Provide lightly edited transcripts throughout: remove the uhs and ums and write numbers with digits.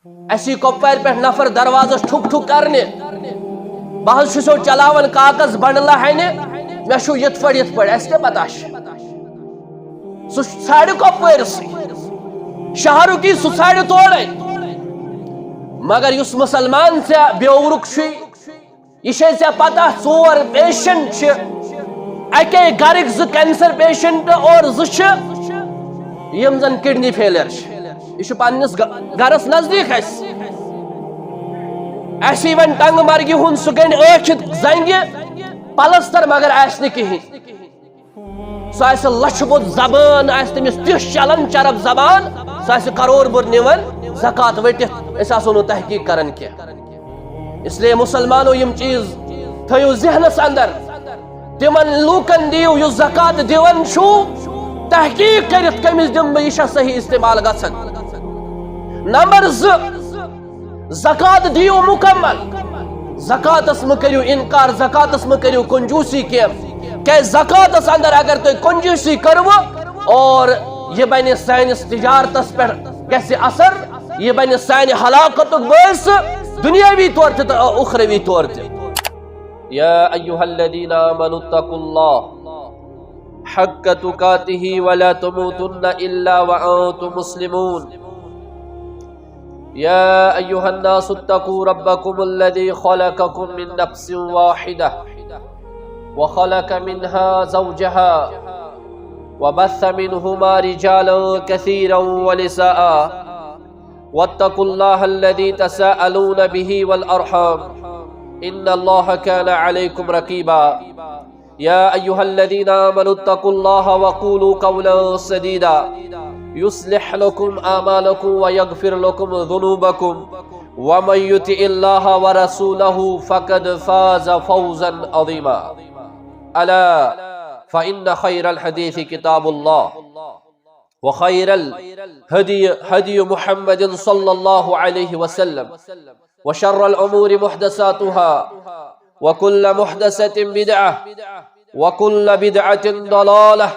اسی کپوار پہ نفر دروازس ٹھک ٹھک کرنے بہت چھسو چلاون کاغذ بنڈلہ ہنے میں شو یت پڑ اس کے پتہ سو ساڑی کپوار سی شہرو کی سو ساڑی توڑے مگر اس مسلمان سے بیورک چھ یہ سے پتہ ژور پیشنٹ اکے گرک ز کینسر پیشنٹ اور یم زن کڈنی فیلر یہ پنس گرس نزدیک اسی ون ٹنگ مرگی ہن سہ گنڈ ٲٹھِتھ زنگہ پلستر مگر آس نہ کہین سہ آسہ لچھ بوٚد زبان آسہ تٔمِس تِژھ چلان چرب زبان سہ آسہ کرور بور نِوان زکات ؤٹِتھ أسۍ آسو نہٕ تحقیق کران کینٛہہ اس لیے مسلمانو یم چیز تھٲیِو ذہنس اندر تمن لوکن دیو یُس زکات دِوان چھُ تحقیق کرت کمس دم بہ یہ صحیح استعمال گژھان نمبر 2 زکات دیو مکمل زکاتس مہ کریو انکار زکاتس مہ کریو کنجوسی کی زکاتس اندر اگر تھی کنجوسی کرو اور یہ بنہ سانس تجارتس پہ گژھِ اثر یہ بنہ سانہ ہلاکت باعث دنیاوی طور تہ اخروی طور تہ یا ایھا الذین آمنوا اتقوا اللہ حق تقاته ولا تموتن الا وانتم مسلمون يا ايها الناس اتقوا ربكم الذي خلقكم من نفس واحده وخلق منها زوجها وبث منهما رجالا كثيرا ونساء واتقوا الله الذي تساءلون به والارحام ان الله كان عليكم رقيبا يا أيها الذين آمنوا اتقوا الله وقولوا قولا سديدا يصلح لكم أعمالكم ويغفر لكم ذنوبكم ومن يطع الله ورسوله فقد فاز فوزا عظيما ألا فإن خير الحديث كتاب الله وخير الهدي هدي محمد صلى الله عليه وسلم وشر الأمور محدثاتها وكل محدثة بدعة وكل بدعة ضلالة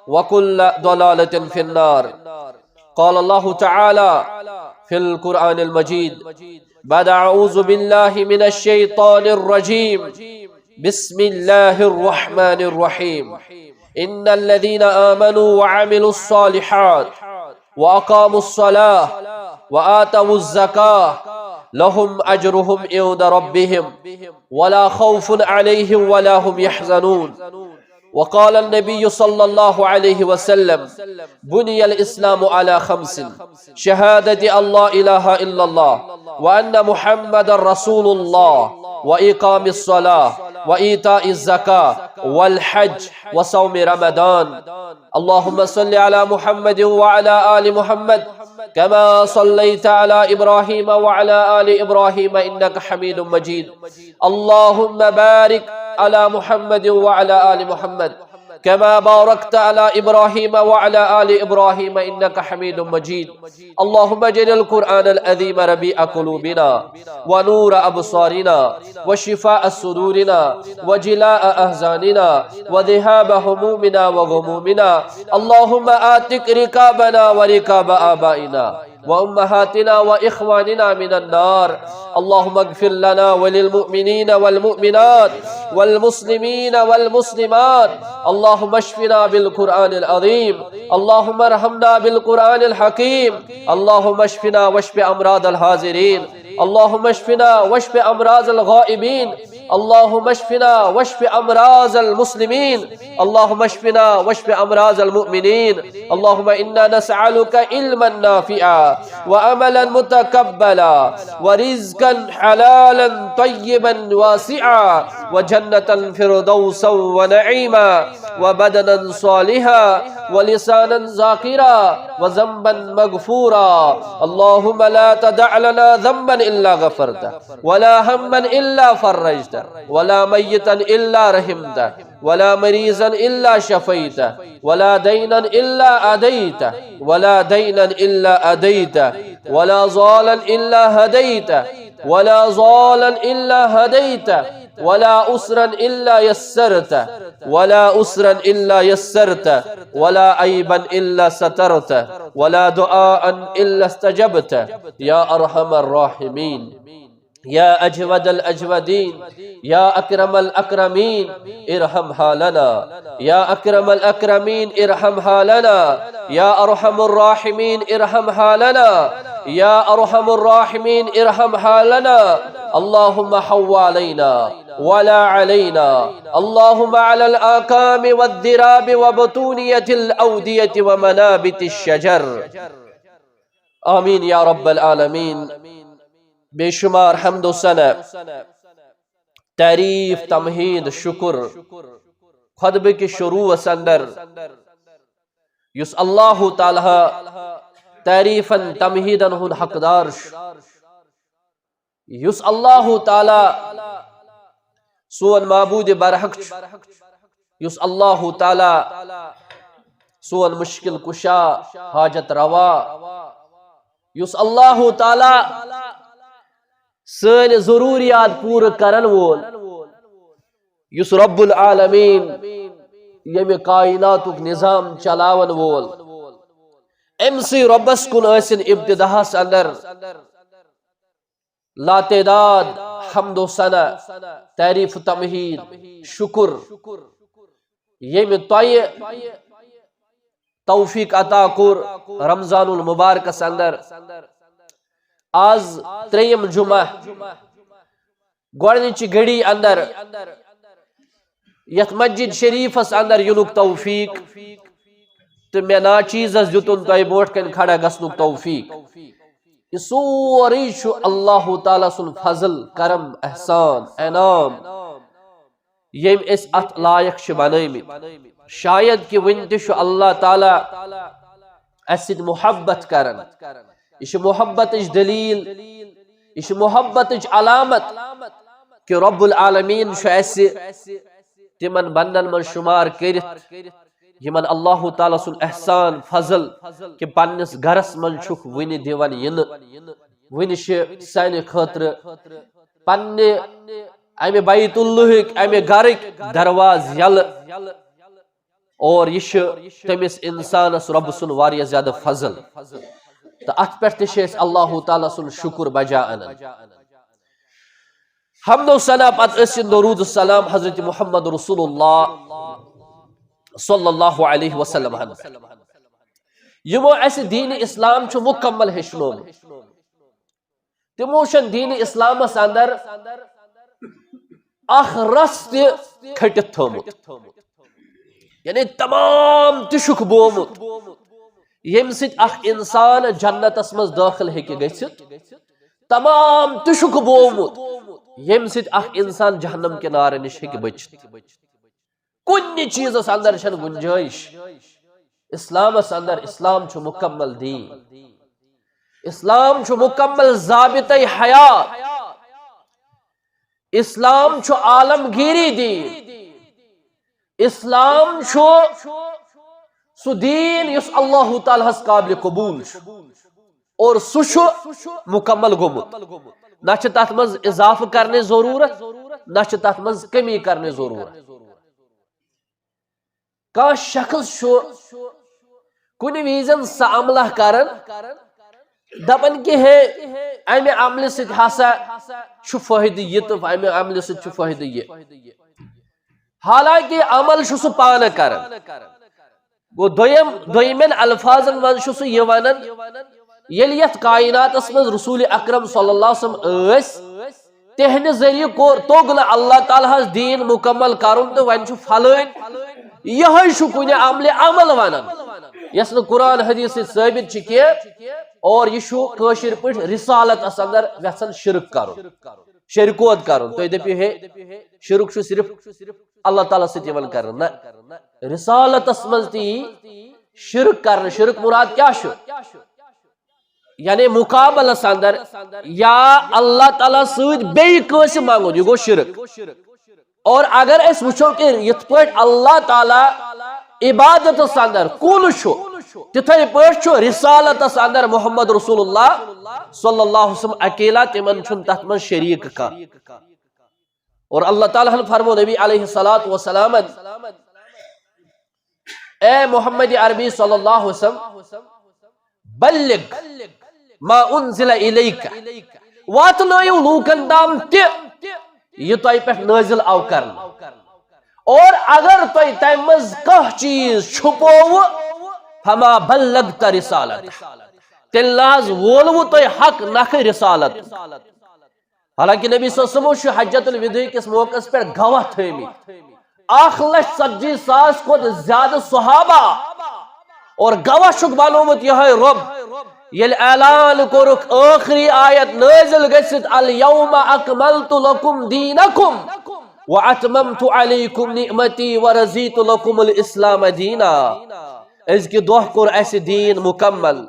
وكل ضلالة في النار قال الله تعالى في القرآن المجيد بعد أعوذ بالله من الشيطان الرجيم بسم الله الرحمن الرحيم إن الذين آمنوا وعملوا الصالحات وأقاموا الصلاة وآتوا الزكاة لهم أجرهم عند ربهم ولا خوف عليهم ولا هم يحزنون وقال النبي صلى الله عليه وسلم بني الإسلام على 5 شهادة الله إله إلا الله وأن محمد رسول الله وإقام الصلاة وإيتاء الزكاة والحج وصوم رمضان اللهم صل على محمد وعلى آل محمد كما صليت على إبراهيم وعلى آل إبراهيم إنك حميد مجيد اللهم بارك على محمد وعلى آل محمد كما باركت على إبراهيم وعلى آل إبراهيم إنك حميد مجيد اللهم اجعل القرآن العظيم ربيع قلوبنا ونور أبصارنا وشفاء صدورنا وجلاء أحزاننا وذهاب همومنا وغمومنا اللهم آتك ركابنا وركاب آبائنا وأمهاتنا وإخواننا من النار اللهم اغفر لنا وللمؤمنين والمؤمنات والمسلمين والمسلمات اللهم اشفنا بالقرآن العظيم اللهم ارحمنا بالقرآن الحكيم اللهم اشفنا واشف أمراض الحاضرين اللهم اشفنا واشف أمراض الغائبين اللهم اشفنا واشف أمراض المسلمين اللهم اشفنا واشف أمراض المؤمنين اللهم إنا نسألك علما نافعا وعملا متقبلا ورزقا حلالا طيبا واسعا وجنة فردوسا ونعيما وبدنا صالحا ولسانا ذاكرا وذنبا مغفورا اللهم لا تدع لنا ذنبا إلا غفرته ولا هما إلا فرجته ولا ميتا إلا رحمته ولا مريضا إلا شفيته ولا دينا إلا أديته ولا دينا إلا أديته ولا ضالا إلا هديته ولا ضالا إلا هديته ولا عسرا إلا يسرته ولا عسرا إلا يسرته ولا عيبا إلا سترته ولا دعاء إلا استجبته يا أرحم الراحمين يا أجود الأجودين يا أكرم الأكرمين ارحم حالنا يا أكرم الأكرمين ارحم حالنا يا أرحم الراحمين ارحم حالنا يا أرحم الراحمين ارحم حالنا اللهم حو علينا ولا علينا اللهم على الآكام والذراب وبطونية الأودية ومنابت الشجر آمين يا رب العالمين بے شمار حمد و ثنا تعریف تمہید شکر خطبہ کی شروع اندر یس اللہ تعالی تعریفا تمہیدن ہن حقدار یس اللہ تعالی سون معبود برحق یس اللہ تعالی سون مشکل کشا حاجت روا یس اللہ تعالی سن ضروریات پور کرن وول یس رب العالمین یم کائنات نظام چلاون وول امسی ربس کن اسن ابتداس اندر لا تعداد حمد و ثنا تعریف تمہید شکر یم توئی توفیق عطا کور رمضان المبارک اندر آز تریم جمعہ گوڑنچ گھڑی اندر یت مسجد شریف اندر ینک توفیق تو میں نا چیز دیتن تہ بوٹ کن کھڑا گسنک توفیق یہ سوری چھ اللہ تعالی سن فضل کرم احسان انعام یم اس ات لائق چھ بنٲمٕتۍ شاید کہ ون تہ اللہ تعالی اس محبت کرن یہ محبت دلیل یہ محبت علامت کہ رب العالمین تمن بندن من شمار کرت یمن اللہ تعالی سن احسان فضل کہ پنس گھرس من چھک ون دیون ین ون سانہ خاطر پنہ امہ بیت اللہ امہ گھرک درواز یل اور یہ تمس انسانس رب سن واریاہ زیادہ فضل تو ات پہ اللہ تعالی سن شکر بجا انن حمد و ثنا پت ٲسِن درود السلام حضرت محمد رسول اللہ صلی اللہ علیہ وسلم یمو اس دین اسلام چھ مکمل ہیچنوم تمو چھ دین اسلام اندر اخ رس تہ کھٹت تھومت یعنی تمام تشک بومت یم سۭتۍ اخ انسان جنتس مز داخل ہیکہِ گژھِتھ تمام تشک بومت یم سۭتۍ اخ انسان جہنم کے نار نش ہیکہِ بچِتھ کُنہِ چیزس اندر چھنہٕ گنجائش اسلامس اندر اسلام چھُ مکمل دین اسلام چھُ مکمل ضابطۂ حیات اسلام چھُ عالمگیری دین اسلام چھُ سو دین یس اللہ تعالی ہس قابل قبول اور سہ مکمل گومت نہ تر مز اضافہ کرنے ضرورت نہ تر مز کمی کرنے ضرورت کان شخص کن ویزن سہ عملہ کرن دپن کہ ہے امہ عملہ ست ہسا فائدہ یہ تو امہ عملہ ست فائدہ یہ حالانکہ عمل سہ پانہ کرن گو دویمن الفاظن من سہ یہ ونان یل یت کائنات من رسول اکرم صلی اللہ علیہ وسلم ٲسۍ تہنٛدِ ذریعہ توٚگ نہٕ اللہ تعالیٰ ہس دین مکمل کرن تو ون پھلٲنۍ یہے چھ کُنہِ عملہِ عمل ونان یس نہٕ قرآن حدیث سۭتۍ ثٲبت چھ کینٛہہ اور یہ چھ کٲشِر پٲٹھۍ رسالت اندر یژھان شرک کرُن شرکوت کرن تُہۍ دٔپِو ہے شرک چھ صرف اللہ تعالیٰ سۭتۍ یِوان کرن نہ رسالتس مز تی شرک کرن شرک مراد کیا چھ یعنی مقابلس اندر یا اللہ تعالیٰ سۭتۍ بیٚیہِ کٲنٛسہِ منگُن یہ گو شرک اور اگر اس وچھو کہ یت پٲٹھۍ اللہ تعالیٰ عبادتس اندر کُل چھ تتھے پٲٹھۍ چھ رسالتس اندر محمد رسول اللہ صلی اللہ علیہ وسلم اکیلا تمن چھن تتھ من شریک کانٛہہ اور اللہ تعالیٰ فرمو نبی علیہ السلام اے محمد عربی صلی اللہ علیہ وسلم بلغ ما انزل الیک واتنائیو لوکن تام یہ تہ پہ نازل آو کرن اور اگر تہ تمز کانٛہہ چیز چھپو فما بلغت رسالت تیل لاز وولو تہ حق نخ رسالت حالانکہ نبی صلی اللہ علیہ وسلم حجت الوداع کس موقع پر گواہ تھیمت 1,40,000 کھت زیادہ صحابہ اور گواہ شک بنومت یہ رب یل اعلان کورک آخری آیت نازل گژھت الیوم اکملت لکم دینکم واتممت علیکم نعمتی ورضیت لکم الاسلام دینا از کی دہ کور اس دین مکمل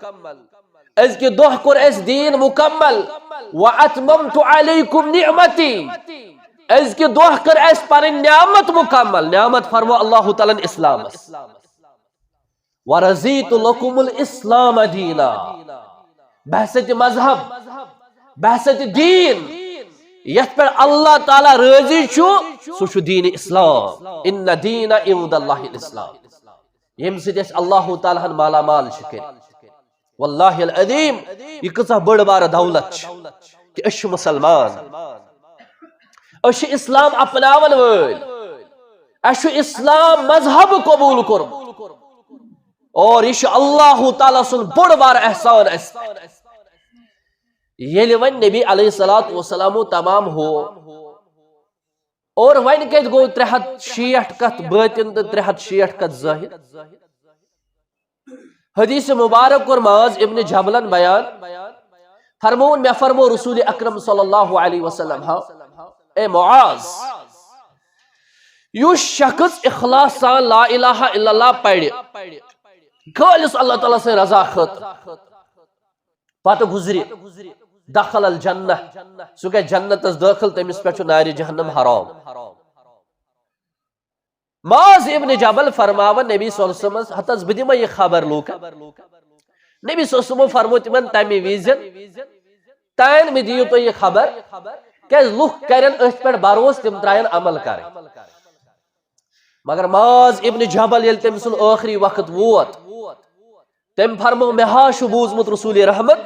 از کی دہ کور اس دین مکمل واتممت علیکم نعمتی از کی دہ کر اس پر نعمت مکمل نعمت فرمو اللہ تعالی اسلام ورضیت لکم الاسلام دینا بحثت مذہب بحثت دین یت پر اللہ تعالی راضی سو دین اسلام ان دین عند اللہ الاسلام یم سے اللہ تعالی مالا مال شکر واللہ العظیم یہ کسا بڑ بار دولت کہ اش مسلمان اش اسلام اپناون ول اش اسلام مذہب قبول کرم اور یہ اللہ تعالی سن بڑ بار احسان اس یہ ون نبی علیہ السلام تمام ہو اور ون کت گو 360 کت باطن تو 360 کت ظاہر حدیث مبارک اور معاذ ابن جبلن بیان فرمون میں فرمو رسول اکرم صلی اللہ علیہ وسلم اے معاذ یو شخص اخلاص سان لا الہ الا اللہ پڑھ خالص اللہ تعالیٰ سے رضا خاطر پتہ گزری دخل الجنہ سو کہ جنت داخل تمس پہ نار جہنم حرام معاذ ابن جبل فرماون نبی صلی اللہ علیہ وسلم حتیٰ بدیما یہ خبر لوکا نبی صلی اللہ علیہ وسلم فرمو تمن تمی ویزن تین میں دیو تو یہ خبر کہ لوگ کرن اس پر باروس تم ترائن عمل کریں مگر معاذ ابن جبل یل تم سن آخری وقت ووت تم فرمو میں ہا شبوزمت رسول رحمت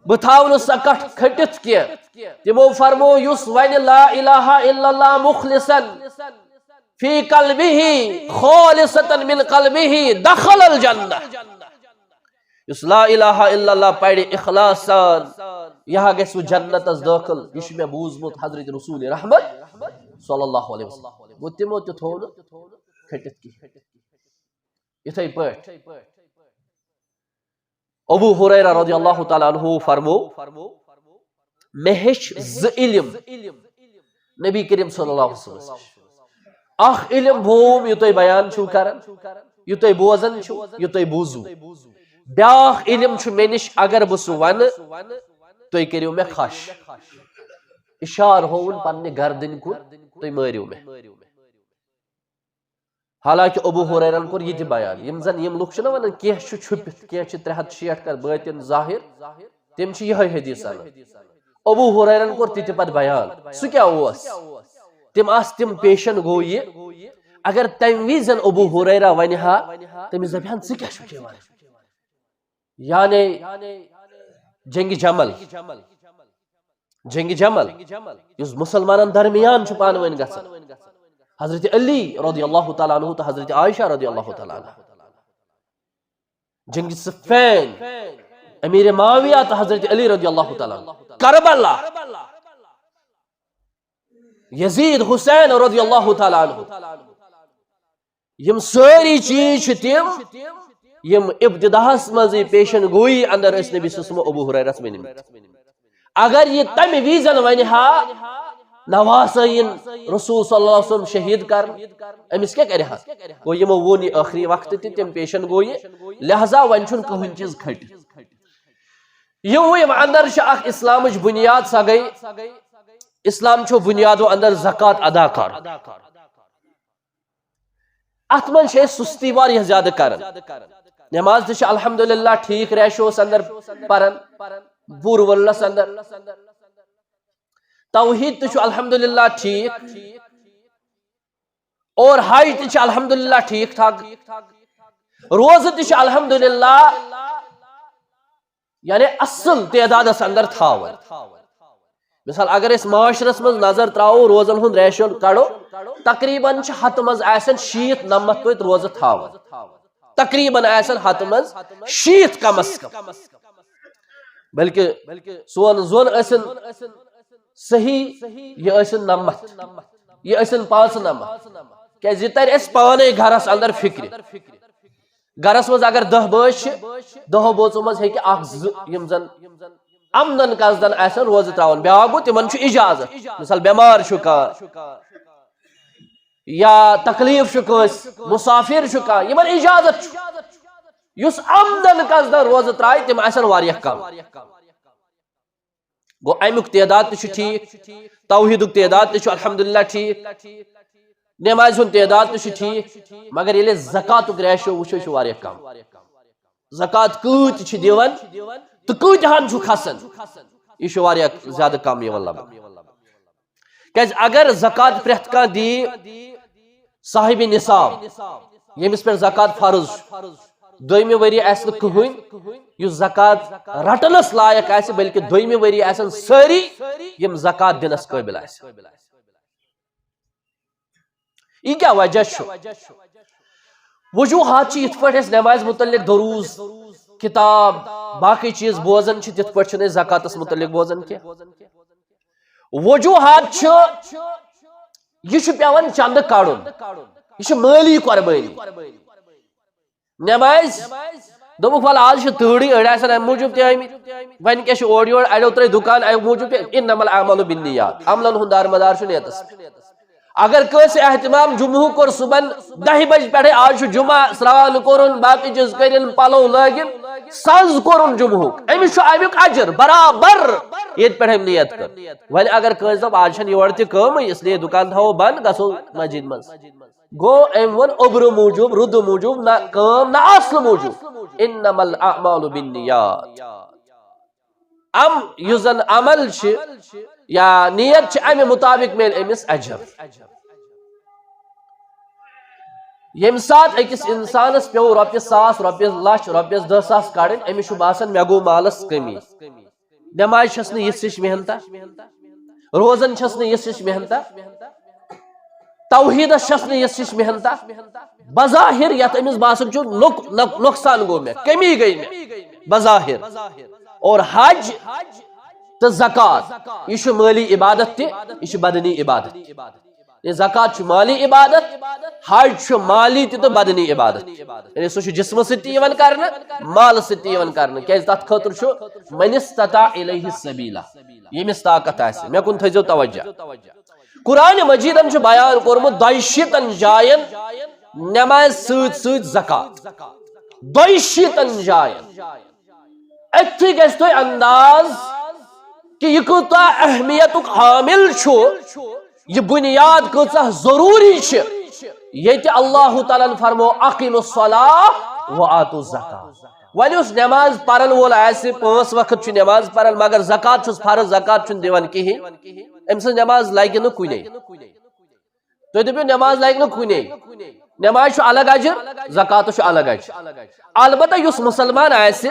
بتاؤن سکٹ کھٹت کیا تمو فرمو یس وین لا الہ الا اللہ مخلصا فی قلبہ خالصتا من قلبہ دخل الجنہ یس لا الہ الا اللہ پڑھ اخلاصان یہاں گیس وہ جنت از داخل یہ میں بوزمت حضرت رسول رحمت صلی اللہ علیہ وسلم وہ تمو تھون کھٹت کی اتھائی پٹ ابو ہریرہ رضی اللہ تعالی عنہ فرمو مہش ز علم نبی کریم صلی اللہ علیہ وسلم اخ علم بھوم یہ تو بیان چھو کرن یہ تو بوزن چھو یہ تو بوزو بیاخ علم چھو میں نش اگر بسو ون تو کریو میں خش اشار ہون پننے گردن کو تو مریو میں حالانکہ ابو ہریرہ کو یہ بیان یم زن یم لوگ چھنا ونن کیہ چھ چھپت کیہ چھ 360 کر باطن ظاہر تم چھ یہ حدیث ابو ہریرہ کو تہ پت بیان سو کیا اوس تم اس تم پیشن گو یہ اگر تم ویزن ابو ہریرہ ونہا تم زبان سے کیا چھ ون یعنی جنگ جمل اس مسلمانن درمیان چھ پان ون گژھن حضرت علی رضی اللہ تعالیٰ عنہ تو حضرت عائشہ رضی اللہ تعالیٰ عنہ جنگ صفین امیر معاویہ تو حضرت علی رضی اللہ تعالیٰ عنہ کربلا یزید حسین رضی اللہ تعالیٰ عنہ یم ساری چیز تم یم ابتداس مزی پیشن گوئی اندر اس نبی صلی اللہ علیہ وسلم ابو ہریرہ ونی اگر یہ تم ویزن ونہا نواسین رسول صلی اللہ علیہ وسلم شہید کر امس کیا کرے وہ یہ وونی آخری وقت تم پیشن گوئی لہذا ون چھن کہن چیز کھٹ یہ اندر اخ اسلامچ بنیاد سا گئی اسلام چھو بنیادو اندر زکات ادا کر ات من سستی واریاہ زیادہ کرن نماز تہ الحمدللہ ٹھیک ریشوس اندر پرن پور ولس اندر توحید تہ الحمدللہ ٹھیک اور حج تہ الحمدللہ ٹھیک ٹھاک روزہ تہ الحمدللہ یعنی اصل تعدادس اندر تھاون مثال اگر اس معاشرس مز نظر تراو روزن ہند ریشو کڑو تقریباً ہتھ مز آسن 90 توت روزہ تھاون تقریباً آسن ہتھ مز 60 کم از کم بلکہ سون زون ٲسِن صحیح یہ ٲسِن 90 یہ ٲسِن 95 کیازِ یہ تر اس پانے گھرس اندر فکر گھرس مز اگر 10 بٲژ چھ 10 بٲژو مز ہیکہِ اکھ زٕ یم زن امدن قصدن آسن روزٕ تراون بیاکھ گوٚو تمن چھُ اجازت مثال بیمار چھُ کانٛہہ یا تکلیف چھُ کٲنٛسہِ مسافر چھُ کانٛہہ یمن اجازت چھُ یُس آمدن قصدن روزٕ ترایہِ تِم آسن واریاہ کم گو امیُک تعداد تہِ چھُ ٹھیک توحیدُک تعداد تہِ چھُ الحمدللہ ٹھیک نمازِ ہُنٛد تعداد تہِ چھُ ٹھیک مگر ییٚلہِ زکاتُک ریشو وٕچھو یہِ چھُ واریاہ کم زکات کۭتۍ چھِ دِوان تہٕ کۭتِہن چھُ کھسان یہِ چھُ واریاہ زیادٕ کم یِوان لبنہٕ کیازِ اگر زکات پرٛٮ۪تھ کانٛہہ دی صاحبِ نصاب ییٚمِس پٮ۪ٹھ زکات فرض چھُ دویمہِ ؤری آسہِ نہٕ کٕہٕنۍ یُس زکات رٹنس لایق آسہِ بلکہِ دویمہِ ؤری آسن سٲری یِم زکات دِنس قٲبل آسہِ یہ کیا وجہ چھُ وجوہات چھِ یِتھ پٲٹھۍ أسۍ نمازِ متعلق دروز کتاب باقی چیز بوزان چھِ تِتھ پٲٹھۍ چھِنہٕ أسۍ زکاتس متعلق بوزان کینٛہہ وجوہات چھُ یہ چھُ پیوان چندٕ کڑُن یہ چھُ مٲلی قۄربٲنی نماز دوٚپُکھ وَلہٕ آز چھِ تۭرٕے أڑۍ آسن امہِ موٗجوٗب تہِ آمٕتۍ وۄنۍ کیٛاہ چھُ اورٕ یورٕ اڑیو ترٲے دُکان امہِ موٗجوٗب تہِ انما الاعمال بالنیات عملن ہُنٛد دارمدار چھُ نیتس اگر کٲنٛسہِ احتمام جمعہ کوٚر صبحن 10 بجہِ پٮ۪ٹھے آز چھُ جمعہ سرٛان کوٚرُن باقٕے چیٖز کٔرِنۍ پلو لٲگِنۍ سنٛز کوٚرُن جمعہُک أمِس چھُ امیُک اجر برابر ییٚتہِ پٮ۪ٹھ أمۍ نیت کٔر وۄنۍ اگر کٲنٛسہِ دوٚپ آز چھنہٕ یورٕ تہِ کٲمٕے اس لیے دُکان تھاوو بنٛد گژھو مسجد منٛز گوٚو أمۍ ووٚن اوٚبرٕ موٗجوٗب رُدٕ موٗجوٗب نہ کٲم نہ آسنہٕ موٗجوٗب انما الاعمال بالنیات یُس زن عمل چھِ یا نیت چھِ امہِ مطابق میلہِ أمِس اجر ییٚمہِ ساتہٕ أکِس انسانس پیوٚو رۄپیہِ 1,000 رۄپیہِ لچھ رۄپیس 10,000 کڑٕنۍ أمِس چھُ باسان مےٚ گوٚو مالس کٔمی نٮ۪مازِ چھس نہٕ یِژھ ہِش محنتا روزن چھس نہٕ یِژھ ہِش محنتا توحیدس چھس نہٕ یِژھ ہِش محنتا بظاہر یتھ أمِس باسان چھُ نۄقصان گوٚو مےٚ کٔمی گٔے مےٚ بظاہر اور حج تہٕ زکات یہِ چھُ مٲلی عبادت تہِ یہِ چھُ بدنی عبادت یہ زکات چھُ مالی عبادت حج چھُ مالی تہِ تہٕ بدنی عبادت یعنی سُہ چھُ جسمہٕ سۭتۍ تہِ یِوان کرنہٕ مالہٕ سۭتۍ تہِ یِوان کرنہٕ کیازِ تتھ خٲطرٕ چھُ من استطاع الیہ سبیلا ییٚمِس طاقت آسہِ مےٚ کُن تھٲیزیو توجہ قرآن مجیدن چھُ بیان کوٚرمُت 200 جاین نمازِ سۭتۍ سۭتۍ زکات 200 جاین اتھی گژھِ تۄہہِ انداز کہ یہ کوٗتاہ اہمیتُک حامل چھُ یہ بنیاد کۭژاہ ضروٗری چھِ ییٚتہِ اللہ تعالیٰ ہن فرمو اقیموا الصلاۃ وآتوا الزکاۃ وۄنۍ یُس نٮ۪ماز پرن وول آسہِ 5 وقت چھُ نٮ۪ماز پران مگر زکات چھُس فرض زکات چھُنہٕ دِوان کِہیٖنۍ أمۍ سٕنٛز نٮ۪ماز لگہِ نہٕ کُنے تُہۍ دٔپِو نٮ۪ماز لگہِ نہٕ کُنے نٮ۪ماز چھُ الگ اجر زکاتس چھُ الگ اجر البتہ یُس مسلمان آسہِ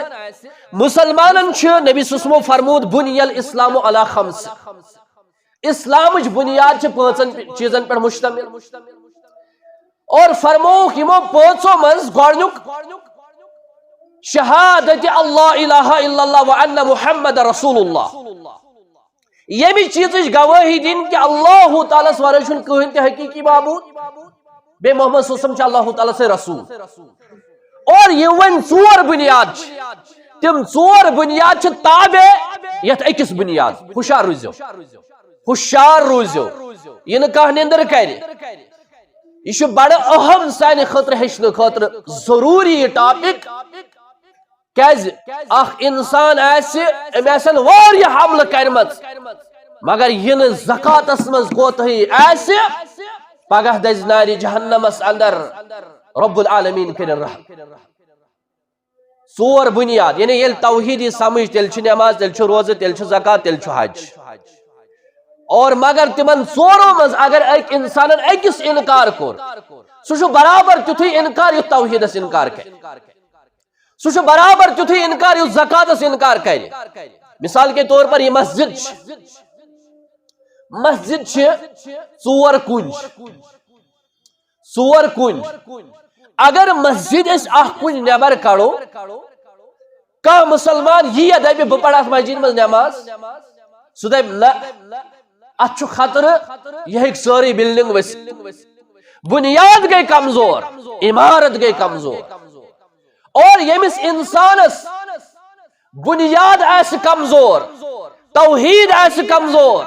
مسلمانن چھُ نبی صلی اللہ علیہ وسلمو فرموٗد بُنِیَ الاسلام علی خمس اسلامٕچ بنیاد چھِ 5 چیٖزن پٮ۪ٹھ مشتمل اور فرمووُکھ یِمو 5 منٛز گۄڈنیُک شہادت اللہ الہ الا اللہ وان محمد رسول اللہ ییٚمہِ چیٖزٕچ گوٲہی دِنۍ کہ اللہ تعالیٰ ہس ورٲے چھُنہٕ کٕہٕنۍ تہِ حقیٖقی معبوٗد بیٚیہِ محمد صلی اللہ علیہ وسلم چھُ اللہ تعالیٰ سٕنٛدۍ رسوٗل اور یِم وۄنۍ 4 بُنیاد چھِ تِم 4 بُنیاد چھِ تابع یتھ أکِس بُنیاد ہوشیار روٗزِو یہِ نہٕ کانٛہہ نِندٕر کرِ یہ چھُ بڑٕ اہم سانہِ خٲطرٕ ہیٚچھنہٕ خٲطرٕ ضروٗری یہِ ٹاپک کیازِ اکھ انسان آسہِ أمۍ آسن واریاہ حملہٕ کرِمژ مگر یہِ نہٕ زکاتس منٛز کوتاہی آسہِ پگاہ دزِ نارِ جہنمس اندر رب العالمیٖن کٔرِنۍ رحم 4 بُنیاد یعنی ییٚلہِ توحیٖد یی سمجھ تیٚلہِ چھِ نٮ۪ماز تیٚلہِ چھُ روزٕ تیٚلہِ چھُ زکات تیٚلہِ چھُ حج اور مگر تمن ژورو مز اگر ایک انسان اکس انکار کور سہ برابر تیتھے انکار یُتھ توحیدس انکار کر سہ برابر تیتھے انکار یُتھ زکاتس انکار کر مثال کے طور پر یہ مسجد ژور کنج اگر مسجد اس اخ کنج نبر کڑو کا مسلمان یہ دپہ بہ پڑھ اتھ مسجد مز نماز سہ دپ نہ اتھ خطر یہ ہیک ساری بلڈنگ ورث بنیاد گئی کمزور عمارت گئی کمزور اور یمس انسانس بنیاد آس کمزور توحید آس کمزور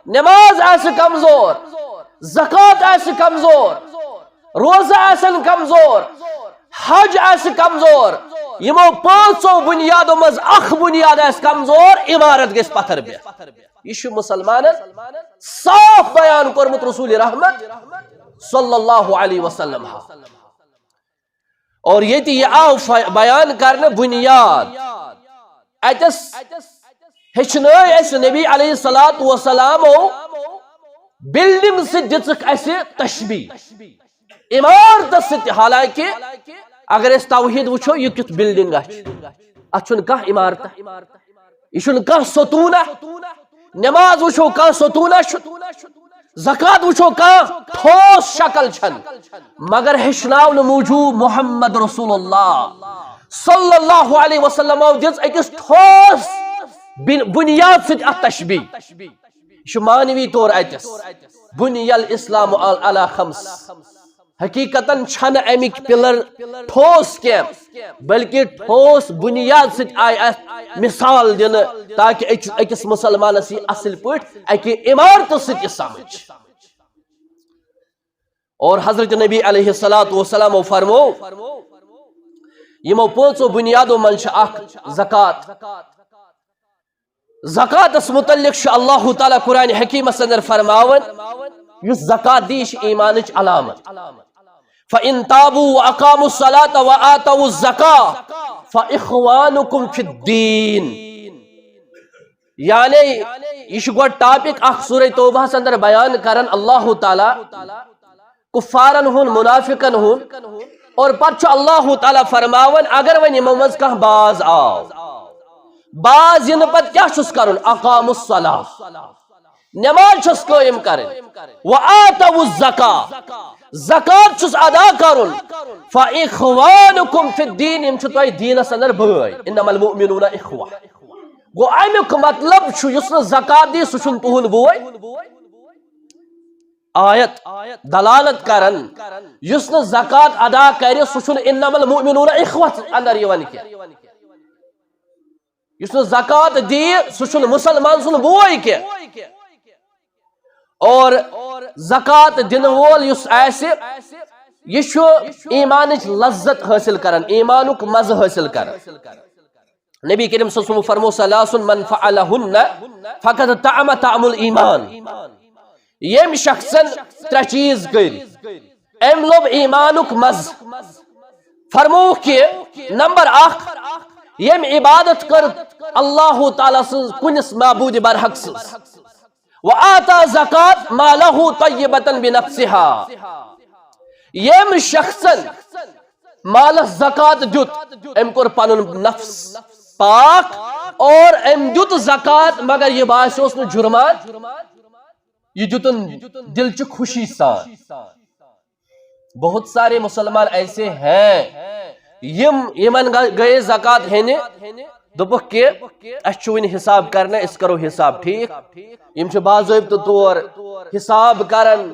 نماز آس کمزور زکات آس کمزور روزہ آسن کمزور حج آس کمزور یمو پانچو بنیادوں مز اخ بنیاد آس کمزور عمارت گیس پتھر بے یہ مسلمان صاف بیان کورمت رسول رحمت صلی اللہ علیہ وسلم اور یہ آو بیان کرنے بنیاد اتس ہچنائی اس نبی علیہ الصلوۃ والسلام بلڈنگ سے دژک اس تشبیہ عمارت سے حالانکہ اگر اس توحید وچھو یہ کت بلڈنگ اچھن کہ عمارت یہ چھن کہ ستونہ نماز وچھو کہ ستونہ زکات وچھو کہ ٹھوس شکل چھن مگر ہچناو موجود محمد رسول اللہ صلی اللہ علیہ وسلم دس اکس ٹھوس بنیاد ست تشبیہ یہ مانوی طور اتس بنی الاسلام علی خمس حقیقتاً چھن امک پلر ٹھوس کی بلکہ ٹھوس بنیاد ست آئی مثال دن تاکہ اکس مسلمانس یہ اصل پٹ اکہ عمارت ست سمجھ اور حضرت نبی علیہ الصلوۃ والسلام فرمو یمو پانچو بنیادوں من اخ زکات زکاتس متعلق اللہ تعالی قرآن حکیمس اندر فرماون یس زکات دی ایمانچ علامت فَإِن تَابُوا وَأَقَامُوا الصَّلَاةَ وَآتَوُا الزَّكَاةَ فَإِخْوَانُكُمْ فِي الدِّينِ یعنی یہ گوڑ ٹاپک اخ سورہ توبہ اندر بیان کرن اللہ تعالی کفارن ہون منافقن ہون اور پتہ اللہ تعالی فرماون اگر ون ممز کہ باز آو باز ین پت کیا چھس کرن اقاموا الصلاة نماز چھس قائم کرن وآتوا الزکاة زکات چھس ادا کرن فاخوانکم فی الدین یم چھتوی دینس اندر بھائی انما المؤمنون اخوہ گو امیک مطلب چھو یس زکات دی سچن تہن بوئی آیت دلالت کرن یس زکات ادا کرے سچن انما المؤمنون اخوہ اندر یوان کیا یس زکات دی سچن مسلمان سن بوئی کیا اور زکات دن وول یس ایسے یہ چھو ایمانچ لذت حاصل کرن ایمانک مزہ حاصل کرن نبی کریم صلی اللہ علیہ وسلم فرمو ثلاث من فعلہن فقد طعم طعم الایمان یم شخصن تر چیز کر ام لوب ایمانک مز فرمو کہ نمبر اخ یم عبادت کر اللہ تعالی سن کنس معبود برحق سن وآتا زکات مالہ طیبتا بنفسها یم شخصن مالس زکات دیت ام کر پنن نفس پاک اور ام دیت زکات مگر یہ باسیوس نو جرمان یہ دیتن دل چ خوشی سان بہت سارے مسلمان ایسے ہیں یمن گئے زکات ہینے دپک کہ اچھو ان حساب کرنا اس کرو حساب ٹھیک یم چھ باضابطہ طور حساب کرن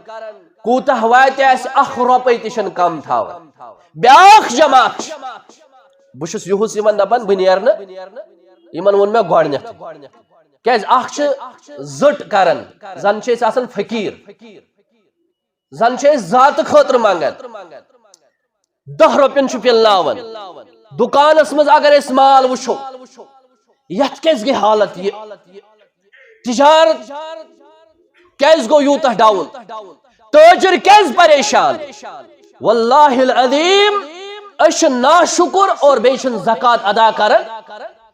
کوتہ واتہ اس اخ روپے تشن کم تھاو بیاکھ جماعت بشس یہس یمن دپان بنیرن یمن ون میں گوڑنیت کیاز اخ چھ زٹ کرن زن چھ آسان فقیر زن چھ ذات خاطر مانگن 10 روپین چھ پلناون دکانس مز اگر اس مال وچھو یت کیس گئی حالت یہ تجارت کیس گو یوتہ ڈاؤن تاجر کیس پریشان واللہ العظیم اش ناشکر اور بیشن زکات ادا کرن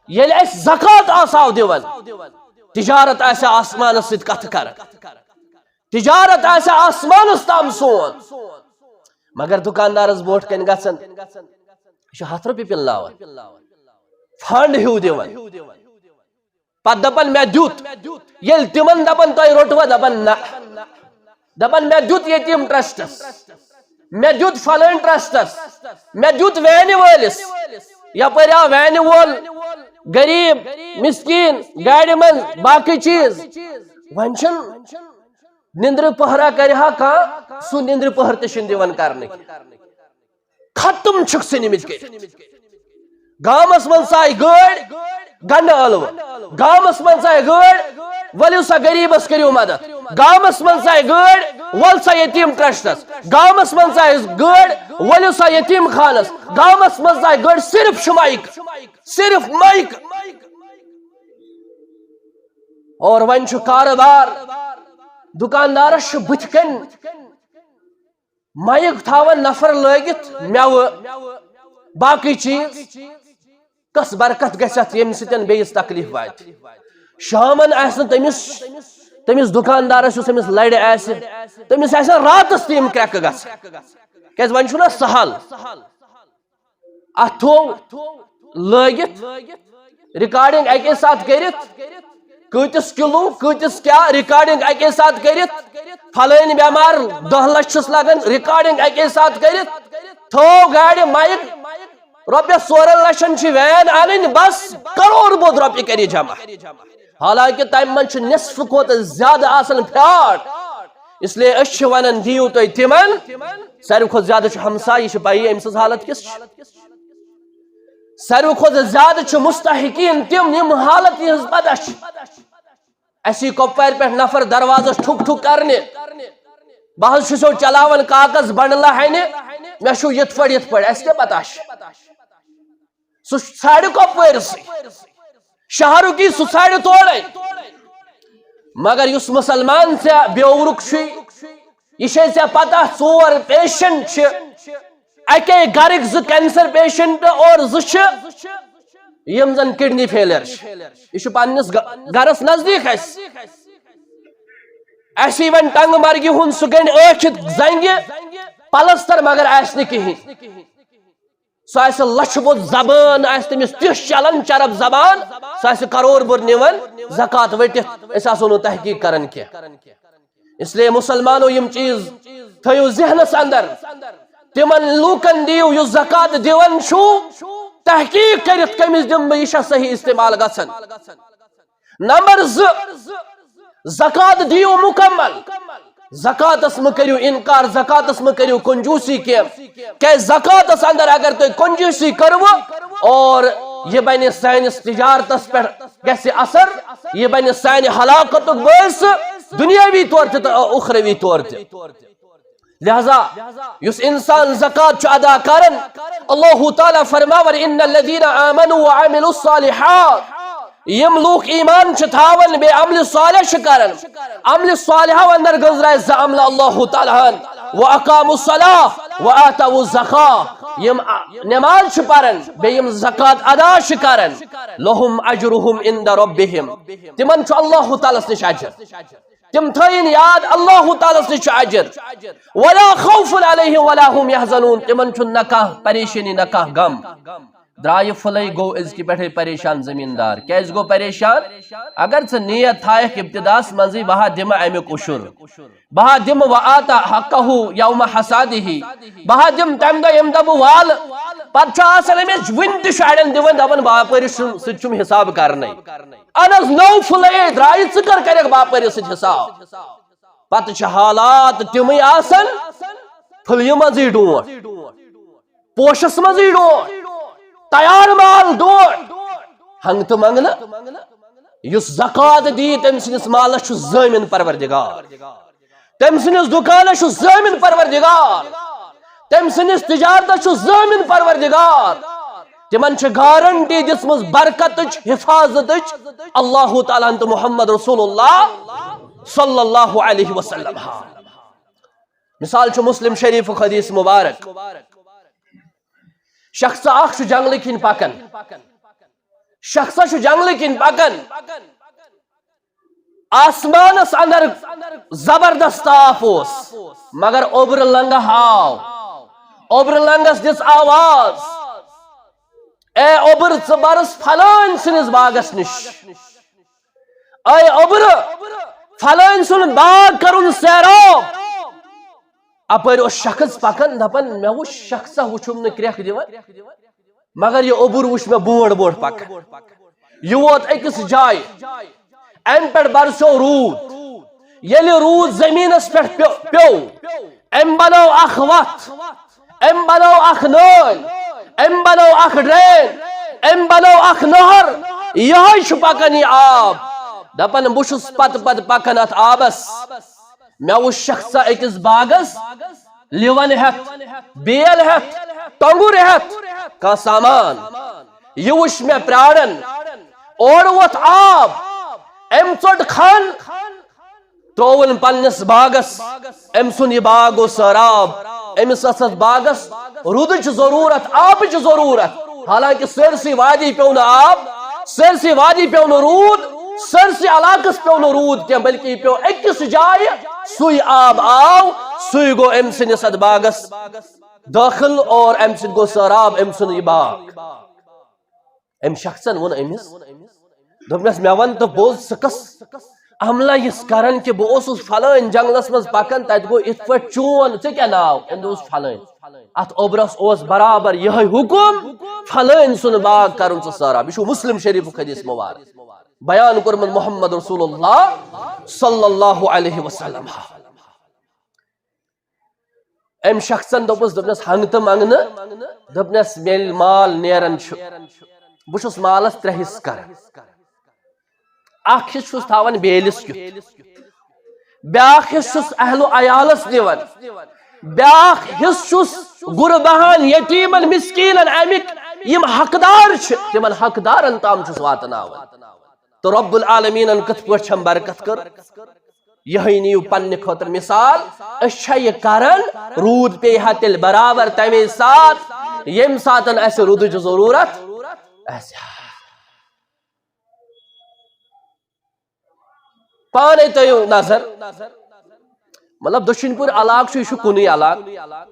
یل اس زکات آساو دیون تجارت ایسا آسمان ست کت کرن تجارت آسہ آسمانس تام سون مگر دکاندارس بوٹ کن گژھن یہ 100 رۄپیہِ پِلناوان فنڈ ہیو دِوان پتہٕ دپان مےٚ دیُت ییٚلہِ تِمن دپان تۄہہِ روٚٹوا دپان نہ دپان مےٚ دیُت یتیٖم ٹرسٹس مےٚ دیُت فلٲنۍ ٹرسٹس مےٚ دیُت وینہِ وٲلِس یپٲرۍ آو وینہِ وول غریب مسکین گاڑِ منٛز باقٕے چیٖز وۄنۍ چھُنہٕ نندر پہرا کرہا کانٛہہ سُہ نندر پہر تہِ چھُنہٕ دِوان کرنہٕ ختم چھُکھ ژٕ نِمٕتۍ کٔرِتھ گامس منٛز ژایہِ گٲڑۍ گنڈٕ ٲلوٕ گامس منٛز ژایہِ گٲڑۍ ؤلِو سا غریبس کٔرِو مدد گامس منٛز ژایہِ گٲڑۍ وول سا یتیٖم ٹرسٹس گامس منٛز ژایہِ گٲڑۍ ؤلِو سا یتیٖم خانس گامس منٛز ژایہِ گٲڑۍ صرف چھُ مایک صرف مایک اور وۄنۍ چھُ کارٕبار دکاندارس چھُ بٕتھِ کَنۍ مایک تھاوان نفر لٲگِتھ میوٕ باقٕے چیٖز کس برکت گژھِ ییٚمہِ سۭتۍ بیٚیِس تکلیف واتہِ شامن آسہِ نہٕ تٔمِس دکاندارس یُس أمِس لرِ آسہِ تٔمِس آسن راتس تہِ یِم کرٛٮ۪کہٕ گژھان کیازِ وۄنۍ چھُنہ سہل اتھ تھوٚو لٲگِتھ رِکارڈنگ اکے ساتہٕ کٔرِتھ کۭتِس کِلوٗ کۭتِس کیٛاہ رِکارڈنگ اکے ساتہٕ کٔرِتھ پھلٲنۍ بٮ۪مار 10 لچھ چھُس لگان رِکارڈنگ اکے ساتہٕ کٔرِتھ تھوٚو گاڑِ مایک رۄپیس 4 لچھن چھِ وین انٕنۍ بس کرور بود رۄپیہِ کٔرِ جمع حالانکہِ تمہِ منٛز چھُ نصف کھۄتہٕ زیادٕ آسان فراڈ اس لیے أسۍ چھِ ونان دِیِو تُہۍ تِمن ساروی کھۄتہٕ زیادٕ چھُ ہمساے یہِ چھِ پیی أمۍ سٕنٛز حالت کِژھ چھِ ساروی کھۄتہٕ زیادٕ چھِ مستحقیٖن تِم یِم حالت یِہٕنٛز پتہ چھِ اسی کۄپوارِ پٮ۪ٹھ نفر دروازس ٹھُک ٹھُک کرنہِ بہٕ حظ چھُسو چلاوان کاغذ بنڈلہ ہنہِ مےٚ چھُ یِتھ پٲٹھۍ اَسہِ کیٛاہ پتہ چھِ سُہ ژھانڈِ کۄپوٲرسٕے شہرُکی سُہ ژھانڈِ تورے مگر یُس مسلمان ژےٚ بیوٚورُک چھُے یہِ چھے ژےٚ پتہ 4 پیشنٹ چھِ اکے گرٕکۍ 2 کینسر پیشنٹ اور 2 چھِ یِم زن کڈنی فیلیر چھِ یہِ چھُ پننِس گرس نزدیٖک اَسہِ وۄنۍ ٹنگہٕ مرگہِ ہُنٛد سُہ گنڈِ ٲکھِتھ زنگہِ پلستر مگر آسہِ نہٕ کِہیٖنۍ سُہ آسہِ لچھِ بوٚد زبان آسہِ تٔمِس تِژھ چلان چرب زبان سُہ آسہِ کرور بوٚد نِوان زکات ؤٹِتھ أسۍ آسو نہٕ تحقیٖق کران کینٛہہ اس لیے مسلمانو یِم چیٖز تھٲیِو ذہنس اندر تِمن لوٗکن دِیِو یُس زکات دِوان چھُو تحقیٖق کٔرِتھ کٔمِس دِمہٕ بہٕ یہِ چھا صحیح استعمال گژھان نمبر 2 زکات دِیِو مُکمل زکاتس مہ کٔرِو انکار زکاتس مہ کٔرِو کنجوٗسی کینٛہہ کیازِ زکاتس اندر اگر تُہۍ کنجوٗسی کٔروٕ اور یہِ بنہِ سٲنِس تجارتس پٮ۪ٹھ گژھِ اثر یہِ بنہِ سانہِ ہلاکتُک باعث دُنیاوی طور تہِ تہٕ اُخروی طور تہِ لہذا یُس انسان زکات چھُ ادا کران اللہ تعالیٰ فرماوان ان الذین آمنوا وعملوا الصالحات یم لوٗکھ ایمان چھِ تھاوان بیٚیہِ عملِ صالح چھِ کران عملِ صالحو اندر گٔنٛزرایہِ 2 عملہٕ اللہ تعالیٰ ہن واقاموا الصلاة وآتوا الزکاة یم نماز چھِ پران بیٚیہِ یم زکات ادا چھِ کران لہم اجرہم عند ربہم تِمن چھُ اللہ تعالیٰ ہس نِش اجر تِم تھٲیِن یاد اللہ تعالیٰ ہس نِش چھُ اجر ولا خوف علیہم ولا هم يحزنون تِمن چھُنہٕ نہ کانٛہہ پریشٲنی نہ کانٛہہ غم درایہِ پھٕلے گوٚو أزکہِ پٮ۪ٹھے پریشان زمیٖندار کیازِ گوٚو پریشان اگر ژٕ نیت تھایکھ ابتداس منٛزٕے بہٕ ہا دِمہٕ امیُک عُشُر بہٕ ہا دِمہٕ وآتا حقہ یوم حصادہ بہٕ ہا دِمہٕ تمہِ دۄہ ییٚمہِ دۄہ بہٕ والہٕ پتہٕ چھُ آسان أمِس وُنہِ تہِ چھُ اڑٮ۪ن دِوان دپان باپٲرِس سۭتۍ چھُم حساب کرنے اہن حظ نٔو پھٕلے درایہِ ژٕ کر کرکھ باپٲرِس سۭتۍ حساب پتہٕ چھِ حالات تِمٕے آسان پھٕلیہِ منٛزٕے ڈونٛٹھ پوشس منٛزٕے ڈونٛٹھ تیار مال ڈونٛٹھ ہنگتہٕ منگنہٕ یُس زکات دی تٔمۍ سٕنٛدِس مالس چھُ زٲمِن پروردگار تٔمۍ سٕنٛدِس دُکانس چھُ زٲمِن پروردگار تٔمۍ سٕنٛدِس تجارتس چھُ زٲمِن پروردگار تِمن چھِ گارنٹی دِژمٕژ برکتٕچ حفاظتٕچ اللہ تعالیٰ ہن تہٕ محمد رسول اللہ صلی اللہ علیہ وسلم مثال چھُ مسلم شریفُک حدیث مبارک شخص اکھ چھُ جنگلہٕ کِنۍ پکان شخصس چھُ جنگلہٕ کِنۍ پکان آسمانس اندر زبردست تاپ مگر اوبر لنگ آو اوبر لنگس دس آواز اے اوبر ژٕ برس فلٲنۍ سٕنٛدِس باغس نش اے اوبر فلٲنۍ سُنٛد باغ کرُن سیراب اپٲرۍ اوس شخص پکان دپان مےٚ وُچھ شخصا وُچھُم نہٕ کرٛٮ۪کھ دِوان مگر یہ اوبر وُچھ مےٚ برونٛٹھ برونٛٹھ پکان یہ ووت أکِس جایہِ امہِ پٮ۪ٹھ برسو روٗد ییٚلہِ روٗد زٔمیٖنس پٮ۪ٹھ پیوٚو أمۍ بنٲو اکھ وتھ أمۍ بنٲو اکھ نٲلۍ أمۍ بنٲو اکھ ڈرین أمۍ بنٲو اکھ نہر یہے چھُ پکان یہ آب دپان بہٕ چھُس پتہٕ پکان اتھ آبس مےٚ وُچھ شخصا أکِس باغس لِون ہٮ۪تھ بیل ہٮ۪تھ ٹۄنگُر ہٮ۪تھ کانٛہہ سامان یہ وُچھ مےٚ پراران اورٕ ووت آب أمۍ ژوٚٹ کھن ترووُن پننس باغس أمۍ سُنٛد یہ باغ گوٚو سٲراب أمِس ٲس اتھ باغس روٗدٕچ ضروٗرت آبٕچ ضروٗرت حالانکہِ سٲرسٕے وادی پیوٚو نہٕ آب سٲرسٕے وادی پیوٚو نہٕ روٗد سٲرسٕے علاقس پیوٚو نہٕ روٗد کینٛہہ بلکہِ یہِ پیوٚو أکِس جایہِ سُے آب آو سُے گوٚو أمۍ سٕنٛدِس اتھ باغس دٲخل اور أمۍ سۭتۍ گوٚو سٲراب أمۍ سُنٛد یہِ باغ أمۍ شخصن ووٚن أمِس دوٚپنس مےٚ ون تہٕ بوز ژٕ کس عملہ یُس کران کہ بہٕ اوسُس فلٲنۍ جنگلس منٛز پکان تتہِ گوٚو یِتھ پٲٹھۍ چون ژےٚ کیٛاہ ناو أمۍ دوٚپُس فلٲنۍ اتھ اوبرس اوس برابر یہے حکم فلٲنۍ سُنٛد باغ کرُن ژٕ سٲراب یہ چھُ مسلم شریفُک حدیث مبارک بیان کوٚرمُت محمد رسول اللہ صلی اللہ علیہ وسلم أمۍ شخصن دوٚپنس ہنگہٕ تہٕ منگنہٕ دوٚپنس ییٚلہِ مال نیران چھُ بہٕ چھُس مالس 3 حصہٕ کران اکھ حصہٕ چھُس تھاوان بیلِس کیُتھ بیاکھ حصہٕ چھُس اہل و عیالس دِوان بیاکھ حصہٕ چھُس غُرباہن یتیٖمن مسکیٖنن امِکۍ یِم حقدار چھِ تِمن حقدارن تام چھُس واتناوان تہٕ رب العالمیٖنن کِتھ پٲٹھۍ چھم برکت کٔر یہے نِیِو پننہِ خٲطرٕ مثال أسۍ چھا یہِ کران روٗد پیٚیہِ ہا تیٚلہِ برابر تمے ساتہٕ ییٚمہِ ساتہٕ اسہِ روٗدٕچ ضروٗرت آسہِ ہا پانے تھٲیِو نظر مطلب دٔچھِنۍ پوٗرِ علاقہٕ چھُ یہِ چھُ کُنُے علاقہٕ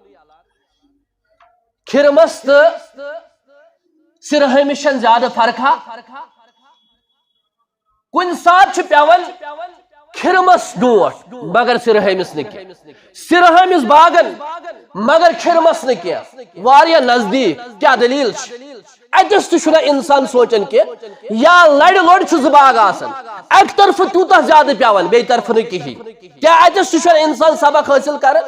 کھِرمس تہٕ سِرہٲمِس چھنہٕ زیادٕ فرقا کُنہِ ساتہٕ چھُ پیوان کھِرمس ڈونٛٹھ مگر سِرہٲمِس نہٕ کینٛہہ سِرہٲمِس باغن مگر کھِرمس نہٕ کینٛہہ واریاہ نزدیٖک کیٛاہ دٔلیٖل چھِ اتس تہِ چھُنہ انسان سونچان کینٛہہ یا لڑِ لوٚڑ چھُ 2 باغ آسان اکہِ طرفہٕ تیوٗتاہ زیادٕ پیوان بیٚیہِ طرفہٕ نہٕ کِہیٖنۍ کیٛاہ اتس تہِ چھُنہ انسان سبق حٲصِل کران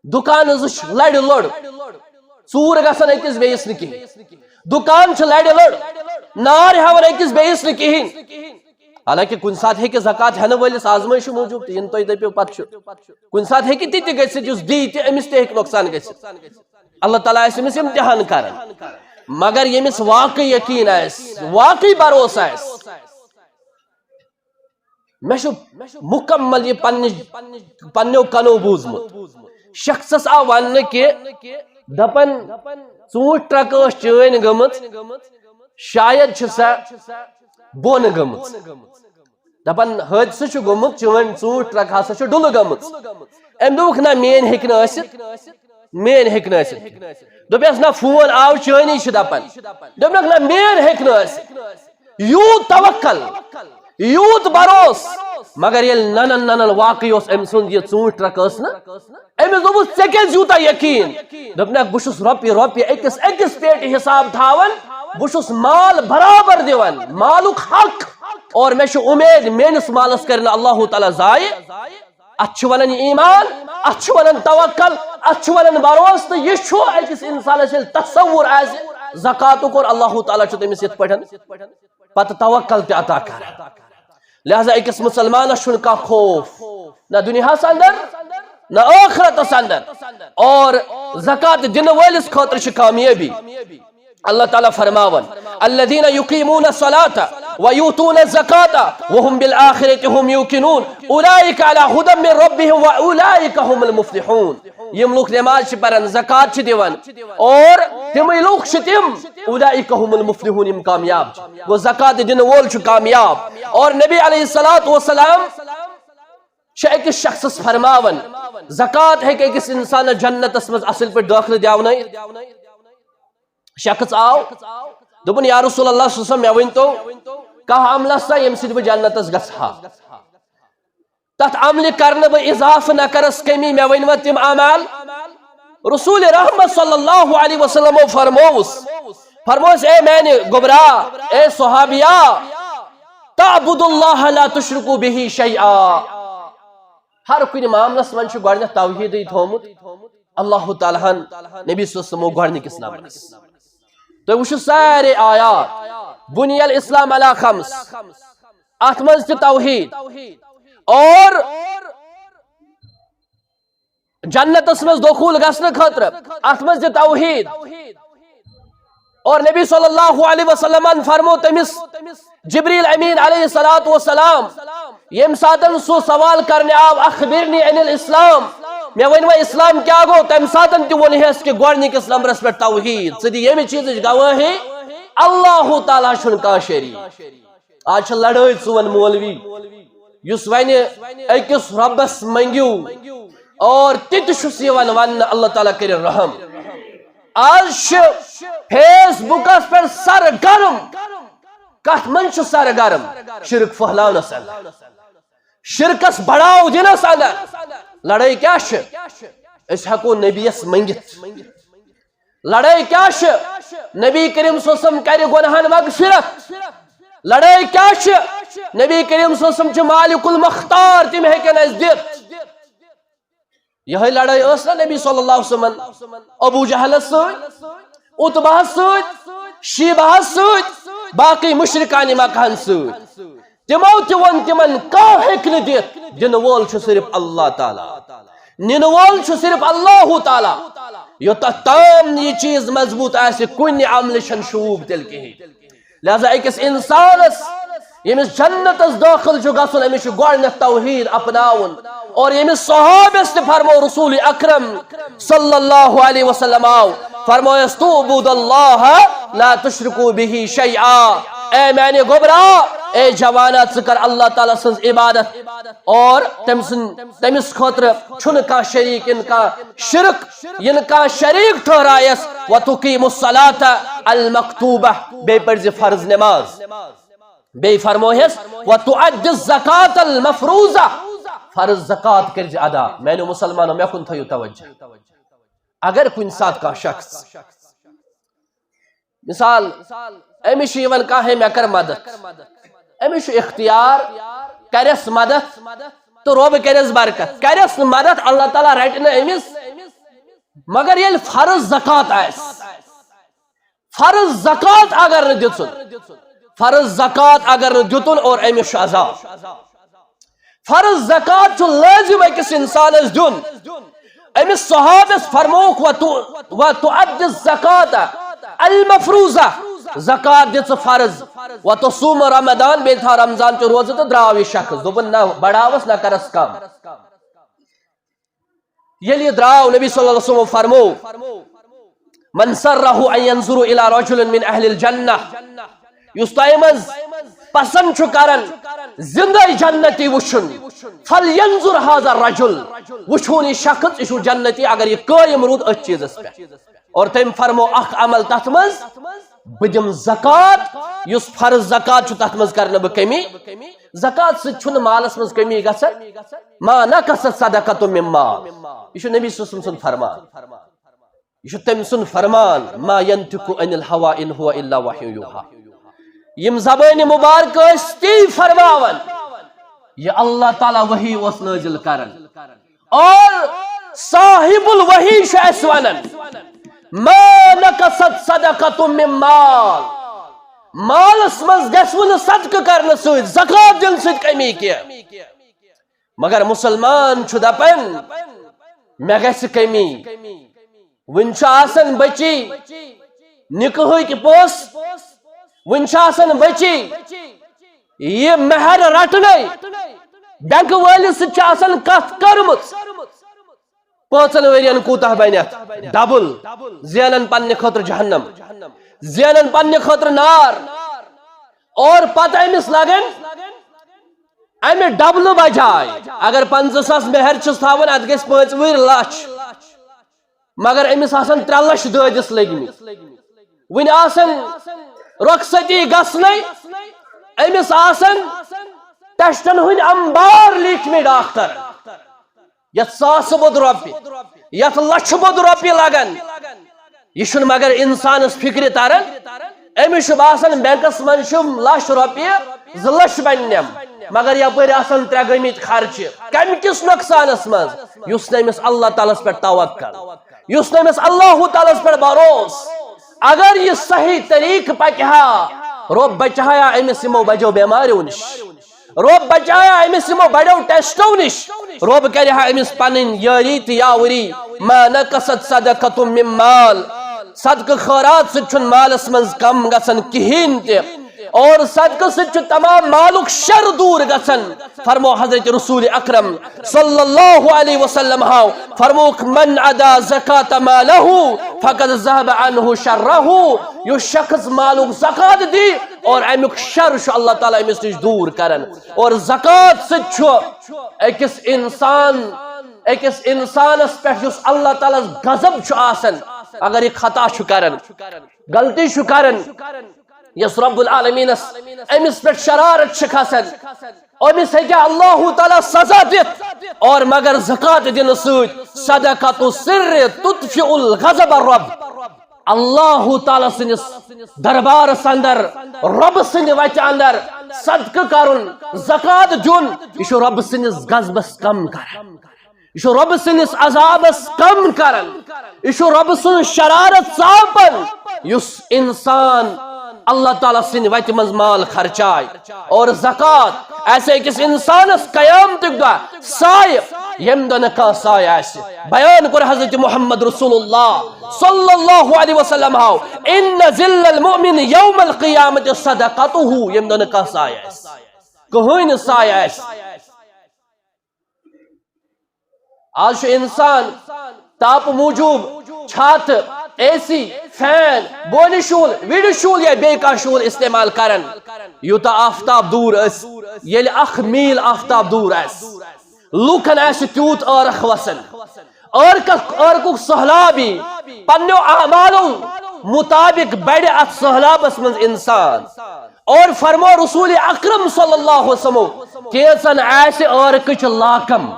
دُکان 2 چھِ لڑِ لوٚڑ ژوٗر گژھان أکِس بیٚیِس نہٕ کِہیٖنۍ دُکان چھِ لڑِ لوٚڑ نار ہٮ۪وان أکِس بیٚیِس نہٕ کِہیٖنۍ حالانکہِ کُنہِ ساتہٕ ہیٚکہِ زکات ہٮ۪نہٕ وٲلِس آزمٲیشہِ موٗجوٗب تہِ یِنہٕ تُہۍ دٔپِو پتہٕ چھُ کُنہِ ساتہٕ ہیٚکہِ تہِ تہِ گٔژھِتھ یُس دی تہِ أمِس تہِ ہیٚکہِ نۄقصان گٔژھِتھ اللہ تعالیٰ آسہِ أمِس اِمتحان کران مگر ییٚمِس واقعی یقیٖن آسہِ واقعی بروسہٕ آسہِ مےٚ چھُ مُکمل یہِ پننیو کنو بوٗزمُت شخصس آو وننہٕ کہِ دپان ژوٗنٛٹھۍ ٹرٛکہٕ ٲس چٲنۍ گٔمٕژ شاید چھِ سۄ بۄن گٔمٕژ دپان حٲدثہٕ چھُ گوٚمُت چٲنۍ ژوٗنٛٹھۍ ٹرٛک ہسا چھِ ڈُلہٕ گٔمٕژ أمۍ دوٚپُکھ نہ میٲنۍ ہیٚکہِ نہٕ ٲسِتھ میٲنۍ ہیٚکہِ نہٕ ٲسِتھ دوٚپیس نہ فون آو چٲنی چھِ دپان دوٚپنکھ نہ میٲنۍ ہیٚکہِ نہٕ ٲسِتھ یوٗت توکل یوٗت بروس مگر ییٚلہِ ننن واقعی اوس أمۍ سُنٛد یہِ ژوٗنٛٹھۍ ٹرٛک ٲس نہٕ أمِس دوٚپُس ژےٚ کیازِ یوٗتاہ یقیٖن دوٚپنکھ بہٕ چھُس رۄپیہِ أکِس پیٹہِ حساب تھاوان بہٕ چھُس مال برابر دِوان مالُک حق اور مےٚ چھِ اُمید میٲنِس مالس کرِ نہٕ اللہ تعالیٰ ضایہِ اتھ چھِ ونان ایمان اتھ چھِ ونان توکل اتھ چھِ ونان بروس تہٕ یہِ چھُ أکِس انسانس ییٚلہِ تصوُر آسہِ زکاتُک اور اللہ تعالیٰ چھُ تٔمِس یِتھ پٲٹھۍ پتہٕ توکل تہِ عطا کران لہذا أکِس مُسلمانس چھُنہٕ کانٛہہ خوف نہ دُنیاہس اندر نہ ٲخرتس اندر اور زکات دِنہٕ وٲلِس خٲطرٕ چھِ کامیٲبی اللہ تعالیٰ فرماون الذین یقیمون الصلاۃ ویؤتون الزکاۃ وهم بالآخرۃ هم یوقنون اولئک علی ھدی من ربہم واولئک هم المفلحون یم لوگ نماز چھِ پران زکات چھِ دِوان اور تِمے لوگ چھِ تِم اولئک هم المفلحون یم کامیاب چھِ گوٚو زکات دِنہٕ وول چھُ کامیاب اور نبی علیہ الصلوۃ والسلام أكس شخص فرماون زکات ہے کہ أکس انسان جنت اسمز اصل پر داخل دیاونائی شخص آو دوپن یا رسول اللہ صلی اللہ علیہ وسلم میں ونتو کہا عملہ سا یم سید جنت اس گسہا تت عمل کرنے با اضاف نہ کرس کمی میں ونو تم اعمال رسول رحمت صلی اللہ علیہ وسلم فرموس اے میں نے گبرا اے صحابیہ تعبد اللہ لا تشرکو بہی شیئا ہر کوئی معاملس من چھ گوڑنہ توحیدی تھومت اللہ تعالیٰ نبی صلی اللہ علیہ وسلم گوڑنہ کس نام تو وشو سارے آیات بنی الاسلام علی خمس اتمنز توحید اور جنت اسمز دخول گسن خطر اتمنز توحید اور نبی صلی اللہ علیہ وسلم فرمو تمس جبریل امین علیہ السلام یم ساتن سو سوال کرنے آو اخبرنی عن الاسلام میں ونو اسلام کیا گو تم ساتن تی ونی ہے اس کے گوڑنی کس نمبرس پر توحید صدی یہ میں چیز گواہ ہے اللہ تعالیٰ شنکا شری آج لڑائی سون مولوی یس ونی اکس ربس منگیو اور تت شسیون ون اللہ تعالیٰ کرے رحم آج فیس بکس پر سر گرم کت من سر گرم شرک پھہلاؤ سن شرکس بڑھاؤ دنس اندر لڑائی کیا اس ہکو نبیس منگت لڑائی کیا نبی کریم صلی اللہ علیہ وسلم کرے گناہن مغفرت لڑائی کیا نبی کریم صلی اللہ علیہ وسلم چھ مالک المختار تم ہے کہ نزدیک یہ لڑائی اس نبی صلی اللہ علیہ وسلم ابو جہل سوت اتبہ سوت شیبہ سوت باقی مشرکان مکہ سوت تمو تون تمن کا ہیکن دیت دن وول چھ صرف اللہ تعالی نن وول چھ صرف اللہ تعالی یوتا تام یہ چیز مضبوط ایسے کن عمل شن شوب تل کی لہذا ایکس انسانس یمس جنتس داخل چھ گژھن امس چھ گوڑنیتھ توحید اپناون اور یمس صحابس تہ فرمو رسول اکرم صلی اللہ علیہ وسلم فرمو استعبد اللہ لا تشرکو بہ شیئا اے میں نے گبرا اے جوانا ذکر اللہ تعالیٰ سنز عبادت اور تمس خطر چھن کا شریک ان کا شرک ان کا شریک ٹھہرائیس وَتُقِيمُ الصَّلَاةَ الْمَكْتُوبَةَ بے پرز فرض نماز بے فرموہس وَتُعَدِّ الزَّكَاةَ الْمَفْرُوزَةَ فرض زکاة کرج ادا میں نے مسلمانوں میں کن تھیو توجہ اگر کوئی ساتھ کا شخص مثال امیش یون کا ہے میں کر مدد امیش اختیار کرس مدد تو روب کرس برکت کرس مدد اللہ تعالیٰ رٹنا امس مگر یہ فرض زکات آئس فرض زکات اگر دیتن فرض زکات اگر دیتن اور امس عذاب فرض زکات چھ لازم ایکس انسان اس دن امس صحابس فرموک وَتُعَدِّ الزَّكَاةَ المفروضہ زکات دِژ فرض وَتُصُومُ رمضان بیٚیہِ تھاو رمضان چہِ روزٕ تہٕ درٛاو یہِ شخص دوٚپُن نہ بڑاوس نہ کرس کم ییٚلہِ یہِ درٛاو نبی صلی اللہ علیہ وسلم فرمو من سرہ ان ينظر الى رجل من اہل الجنہ یس تۄہہِ منٛز پسند چھُ کران زندہ جنتی وچھن فلینظر هذا الرجل وچھون یہ شخص یہ جنتی اگر یہ قائم رود اس چیزس پہ اور تم فرمو اخ عمل تتھ مز بدم زکات یس فرض زکات چھ تتھ مز کرنا بہ کمی زکات سے چھن مالس مز کمی گژھن ما نقصت صدقۃ من مال یہ نبی صلی اللہ علیہ وسلم فرمان یہ تم سن فرمان ما ينطق عن الهوى ان هو الا وحی یوحى یم زبان مبارک استی فرماون یہ اللہ تعالیٰ وحی اس نازل کرن اور صاحب الوحی شاس ونن ما نقصت صدقۃ من مال مالس مز گژھن صدقہ کرن سۭتۍ زکات دن سۭتۍ کمی کینٛہہ مگر مسلمان چھ دپان مےٚ گژھِ کمی وُنہِ چھُ آسان بچی نکاحٕکۍ پونٛسہٕ ون آسان بچی یہ مہر رٹنے بینک والس ستان کت کرمت 5 ورین کوتہ بنت ڈبل زینن پنہ خاطر جہنم زینن پنہ خاطر نار اور پتہ امس لگن امہ ڈبل بجائے اگر 50,000 مہر چھس تھاون ات گژھِ 5 لچھ مگر امس آسن 3 لچھ دٲدِس لٔگمٕتۍ وٕنہِ آسن رۄخصتی گژھنَے امس آسن ٹیسٹن ہٕنٛدۍ انبار لیکھمٕتۍ ڈاکٹر یتھ ساسہٕ بوٚد رۄپیہِ یتھ لچھٕ بوٚد رۄپیہِ لگن یہ چھُنہٕ مگر انسانس فکر تران امس چھُ باسان بینکس منٛز چھُ لچھ رۄپیہِ 2 لچھ بننم مگر یپٲرۍ آسان 3 گٔمٕتۍ خرچہِ کمہِ کِس نۄقصانس منٛز یُس نہٕ أمِس اللہ تعالیٰ ہس پٮ۪ٹھ توکل یُس نہٕ أمِس اللہ تعالیٰ ہس پٮ۪ٹھ بھروس اگر یہ صحیح طریقہ پکہِ ہا رۄب بچایا أمِس یِمو بجو بٮ۪ماریو نِش رۄب بچایا أمِس یِمو بڑیو ٹیسٹو نِش رۄب کرِ ہا أمِس پنٕنۍ یٲری تہٕ یاوری ما نقصت صدقة من مال صدقہ خیرات سۭتۍ چھُنہٕ مالس منٛز کم گژھان کہیٖنۍ تہِ اور صدقہ سۭتۍ چھُ تمام مالُک شر دوٗر گژھان فرمو حضرت رسول اکرم صلی اللہ علیہ وسلم ہاو فرموک من ادا زکات مالہ فقد ذهب عنہ شرہ یُس شخص مالُک زکات دی اور امیُک شر چھُ اللہ تعالیٰ أمِس نِش دوٗر کران اور زکات سۭتۍ چھُ أکِس انسانس پٮ۪ٹھ یُس اللہ تعالیٰ غضب چھُ آسان اگر یہ خطا چھُ کران غلطی چھُ کران یس رب العالمینس امس پہ شرارت چھ کھسان امس ہیکہ اللہ تعالیٰ سزا دت اور مگر زکات دن ست صدقۃ السر تطفئ الغضب الرب اللہ تعالیٰ سندس دربارس اندر رب سند وتہ اندر صدقہ کرن زکات دن یہ رب سندس غضبس کم کران یہ رب سندس عذابس کم کران یہ رب سن شرارت ژاپان یس انسان اللہ تعالیٰ سن وتہ مز مال خرچائے اور زکات ایسے اکس انسانس قیامتک دہ سایہ یم دہ نہ سایہ آسہ بیان کور حضرت محمد رسول اللہ صلی اللہ علیہ وسلم ہاو ان ذل المؤمن یوم القیامت صدقتہ یم دہ نہ سایہ آسہ کہین سایہ آسہ آج انسان تاپ موجوب چھات اے سی فین بونی شول ویڈیو شول یا بیکا شول استعمال کرن یوتا آفتاب دور اس یل اخ میل آفتاب دور اس لوکن ایسے تیوت ارخ وسن ارکک سہلابی پنیو اعمالو مطابق بڑے ات سہلابس من انسان اور فرمو رسول اکرم صلی اللہ علیہ وسلم کیسن ایسے ارکچ لاکم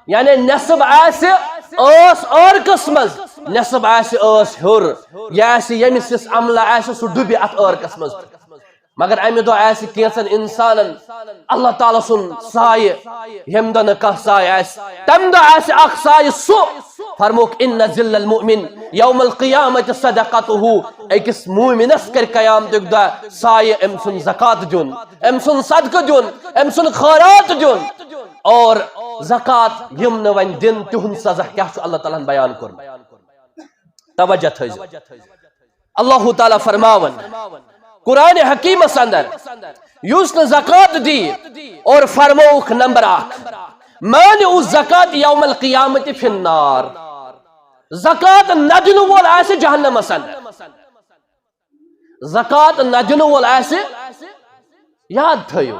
یعنی نصب ایسے اس ارکس مز نصب ایسے اس ہر یا ایسے یمس اس عملہ ایسے سو ڈبی ات ارکس مز مگر امی دو ایسے کیسن انسانن اللہ تعالیٰ سن سائے یم دو نکا سائے ایسے تم دو ایسے اخ سائے سو فرموک ان ذل المؤمن یوم القیامت صدقتہ ایکس مومنس کر قیامتک دا سائے ام سن زکات دون ام سن صدقہ دون ام سن خیرات دون اور زکات یم نہ ون دن تہن سزا کیا چھ اللہ تعالیٰ بیان کور توجہ تھیزو اللہ تعالیٰ فرماون قرآن حکیم اندر یوس نہ زکات دی اور فرموک نمبر 1 مانع الزکات یوم القیامت فی النار زکات نہ دن وول آسہ جہنم اندر زکات نہ دن وول آسہ یاد تھیو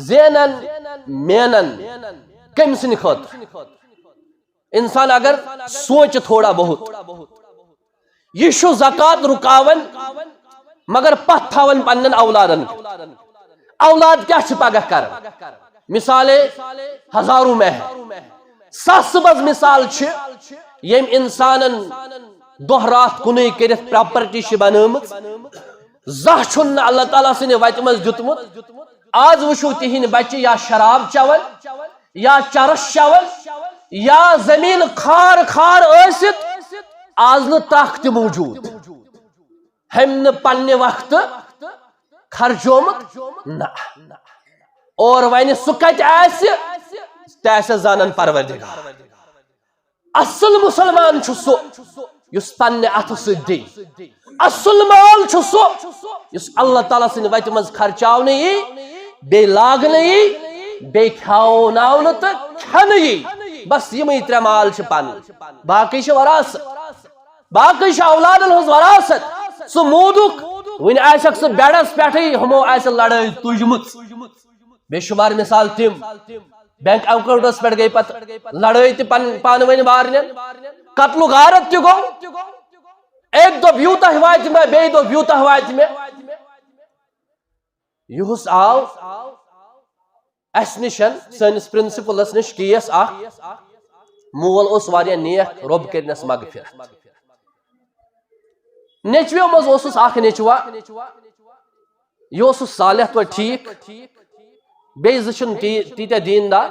زینن مینن کم سن خاطر انسان اگر سوچ تھوڑا بہت یہ شو زکات رکاون مگر پتھ تھاون پنن اولادن اولاد کیا چھ پگہ کر مثال ہزاروں میں ہے ساس بز مثال چھ یم انسانن دہ رات کنے کرت پراپرٹی چھ بنامت زہ چھن اللہ تعالیٰ سن وتہ مز دتمت آج وچھو تہند بچہ یا شراب چون یا چرس چون یا زمین کھار کھار ٲسِتھ آز نہ تاک تہ موجود ہم نہ پنہ وقت خرچومت نہ اور ون سہ کت آسہ زانن پروردگار اصل مسلمان چھ سہ یس پنہ اتھ سۭتۍ دی اصل مال چھ سہ یس اللہ تعالیٰ سن وتہ مز خرچاونہ یی بے لاگنہ یی بے کھاوناونہ تو کھنہ یی بس یمے 3 مال چھ پن باقی چھ وراثت باقی چھ اولادن ہز وراثت سہ مودک ون آسک سہ بیڑس پٮ۪ٹھے ہمو آسہ لڑائی تجمت بے شمار مثال تم بینک اکاؤنٹس پہ گئی پتہ لڑائی تہ پانہ ون وارن قتل غارت تہ گو ایک دو یوتہ وات میں بی دو یوتہ وات میں یہس آو اس نشن سنس پرنسپلس نش کیس اخ مول اس واریاہ نیک رب کرنس مغفرت نیچویو مز اوسس اخ نیچوا یہ اوسس صالح تو ٹھیک بی زچن تیتہ دیندار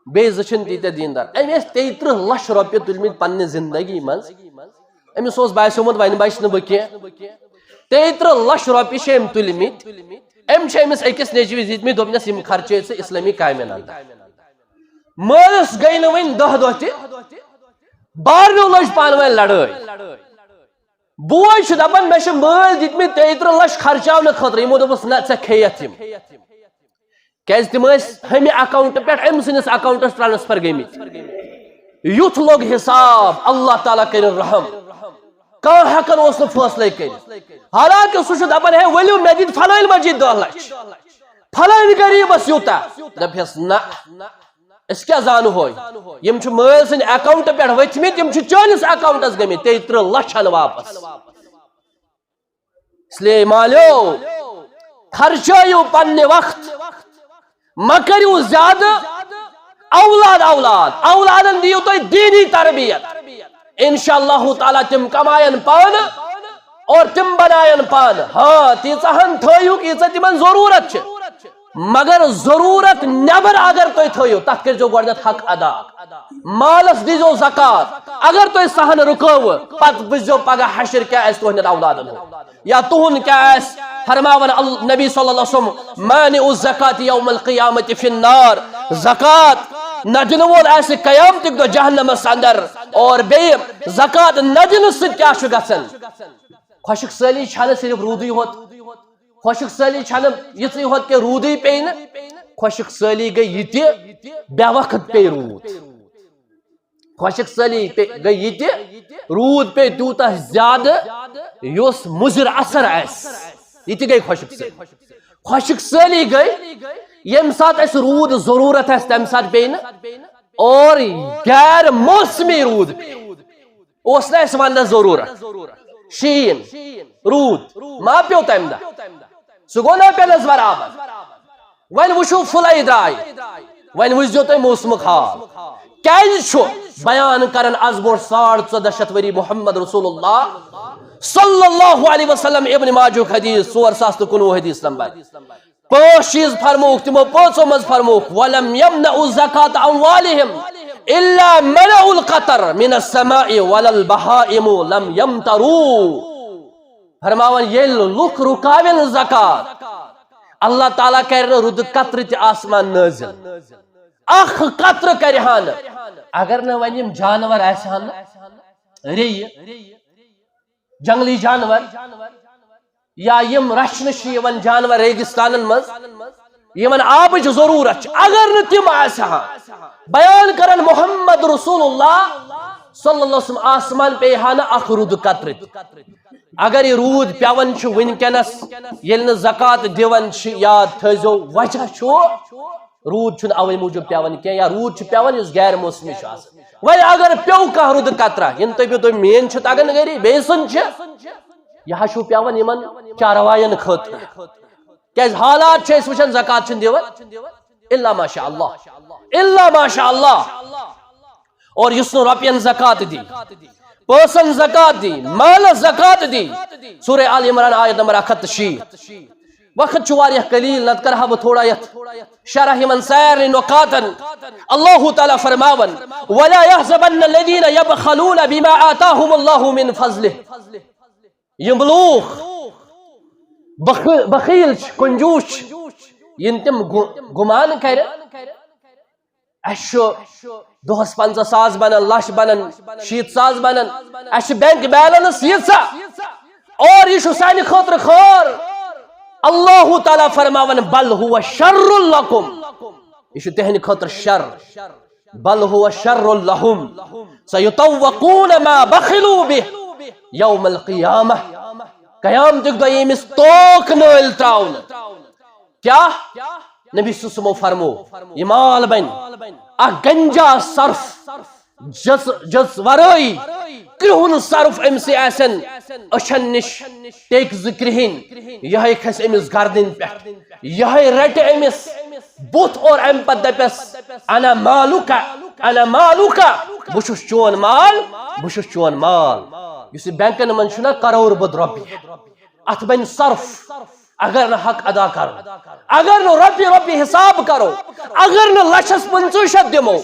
بی زچن تیتہ دیندار امس 33 لچھ روپیہ تلمت پنہ زندگی مز امس اوس باسیومت ون بچ نہ بہ 33 لچھ روپیہ ام تلمت امس اکس نیچوس دتمت دوپنس یم خرچے ثہ اسلامی کامین اندر مالس گئی نہ ون 10 دہ تہ بارنو لج پان ون لڑائی بوے چھ دپان مے چھ مال دتمت 33 لچھ خرچاونہ خاطر یمو دوپس نہ ژے کھیت یم کیاز تم ہمہ اکاؤنٹ پہ ام سنس اکاؤنٹس ٹرانسفر گمت یوت لوگ حساب اللہ تعالیٰ کر رحم کان ہکن اس فیصلہ کر حالانکہ سہ دپان ہے ولو مے دت فلان مسجد 2 لچھ فلان غریبس یوتا دپس نہ اس کیا زانو ہوئی یم چھ مال سن اکاؤنٹ پہ وتھمت یم چھ چانس اکاؤنٹس گمت 33 لچھن واپس اس لیے مالیو خرچائیو پنہ وقت مکریو زیادہ اولادن دیو تو دینی تربیت انشاءاللہ تعالیٰ تم کمائن پان اور تم بنائن پان ہاں تیزہن تھویو کیسا تمن ضرورت چھ مگر ضرورت نبر اگر تو تھویو تک کر جو گوڑنت حق ادا مالس دیزو زکاة اگر تو سہن رکو پت بزو پگا حشر کیا اس توہنت اولادن ہو یا توہن کیا اس فرماون نبی صلی اللہ علیہ وسلم مانع الزکاة یوم القیامت فی النار زکاة نجنوول ایسے قیامتک دو جہنم اندر اور بے زکاة نجن سد کیا شو گسن خوشک سالی چھانا صرف رودی ہوت خوشک سالی چھانا یتی ہوت کہ رودی پین خوشک سالی گئی یتی بے وقت پہ رود خوشک سالی گئی یتی رود پہ توتا زیادہ یوس مضر اثر ایس یتی گئی خوشک سالی گئی یم سات اس رود ضرورت ہے تم سات پین اور غیر موسمی رود اس نے اس وندہ ضرورت شین رود ما پیو تم دا سگونا پیلس برابر وین وشو فلائی درائی وین وشو تو موسم حال کیج چھو بیان کرن از بور 1400 وری محمد رسول اللہ صلی اللہ علیہ وسلم ابن ماجہ حدیث 419 حدیث نمبر 5 چیز فرموک تمو 5 مز فرموک ولم یمنعوا زکاة اموالہم الا منعوا القطر من السماء ولا البہائم لم یمطروا فرماون یہ لک رکاون زکاة اللہ تعالیٰ کرن رد قطر تی آسمان نازل اخ قطر کرہان اگر نہ ونیم جانور ایسان ری جنگلی جانور یا یم رشنشی ون جانور ریگستانن مز یمن آبج ضرورت اگر نہ تم آسان بیان کرن محمد رسول اللہ صلی اللہ علیہ وسلم آسمان پہ ہانا اخ رود قطر اگر یہ رود پیون چھ ونکنس یلن زکاة دیون چھ یاد تھزو وجہ چھو رود چھن اوی موجود پیون کیا یا رود چھ پیون اس غیر موسمی شاس وی اگر پیو کا رود قطرہ ین تو بھی تو مین چھ تاگن گری بیسن چھ یہاں شو پیون یمن چاروائن خطر کیس حالات چھ اس وچن زکاة چھن دیون اللہ ماشاءاللہ اور یسن رپین زکاة دی پرسن زکاة دی مال زکاة دی سورہ آل عمران آیت نمبر 61 وقت چواریہ قلیل نت کرہا وہ تھوڑا یت شرح من سیر نقاتن اللہ تعالیٰ فرماون وَلَا يَحْزَبَنَّ الَّذِينَ يَبْخَلُونَ بِمَا آتَاهُمُ اللَّهُ مِنْ فَضْلِهِ یملوخ بخیل کنجوش ینتم گمان کر اشو دوہس 50 ساز بنن لش بنن 60 ساز بنن اش بینک بیلنس یسا اور یہ سانی خاطر خور اللہ تعالیٰ فرماون بل هو شر لکم یہ تہن خاطر شر بل هو شر لهم سیطوقون ما بخلوا به یوم القیامہ قیامت دو یمس توک نول تراون کیا نبی سسمو فرمو یہ مال بن گنجا صرف جس ورائی کرہن صرف امسی آسن اچھن نش ٹیک ذکرہن یہ کھس امس گردن پہ یہ رٹ امس بوت اور ام پت دپس انا مالوکا بشس چون مال اس بینکن من چھنا کروڑ بد رۄپیہِ ات بن صرف اگر نہ حق ادا کرو اگر نہ رۄپیہِ حساب کرو اگر نہ لچھس 500 دمو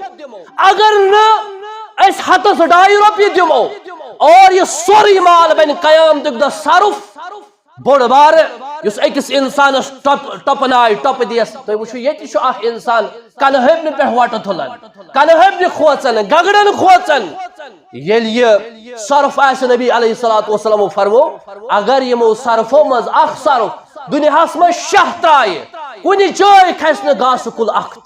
اگر نہ اس ہتس 2.5 رۄپیہِ دمو اور یہ سوری مال بن قیامتک دۄہ صرف بوڑ بار اس اکس انسانس ٹپن آئی ٹپ دیس تھی وچھو یہ چھو اخ انسان کن ہبن پہ وٹ تلن کن ہبن کھوچن گگڑن کھوچن یل یہ صرف آس نبی علیہ الصلوۃ والسلام فرمو اگر یمو صرفو مز اخ صرف دنیاس مز شاہ ترائے کن جائے کھسن گاس کل اخ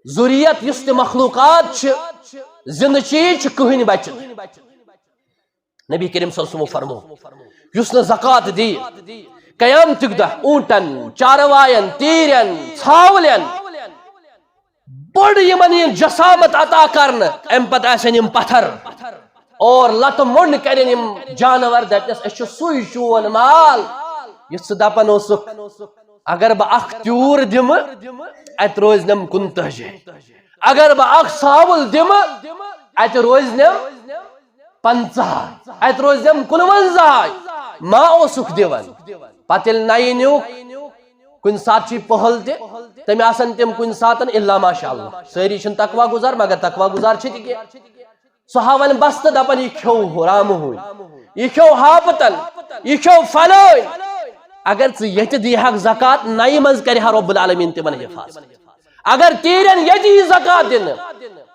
ضروریت یس تہ مخلوقات زند چیز کہین بچن نبی کریم صلی اللہ علیہ وسلم فرمو یس نہ زکات دی قیامتک دہ اونٹن چاروائن تیرن ژھاولن بڑ یمن جسامت عطا کرن ام پتہ آسن یم پتھر اور لت منڈ کرن یم جانور دپنس اس سوئی چون مال یس دپن اوسک اگر بہ اخ تیور دم ات روز نم 29 اگر بہ اخ ژھاول دم ات روز نم 50 ات روز نم 51 ما اوسک دیون پتل نئی نیو کن سات چی پہل دے تم آسن تم کن ساتن الا ماشاء اللہ ساری چھن تقوی گزار مگر تقوی گزار چھ تھی صحابن بست دپن یہ کھو رام ہوئی یہ کھو ہاپتن یہ کھو فلوئی اگر ژٕ یتہِ دیہک زکات نئی منز کرِہا رب العالمین تمن حفاظت اگر تیرن یتہِ یی زکات دن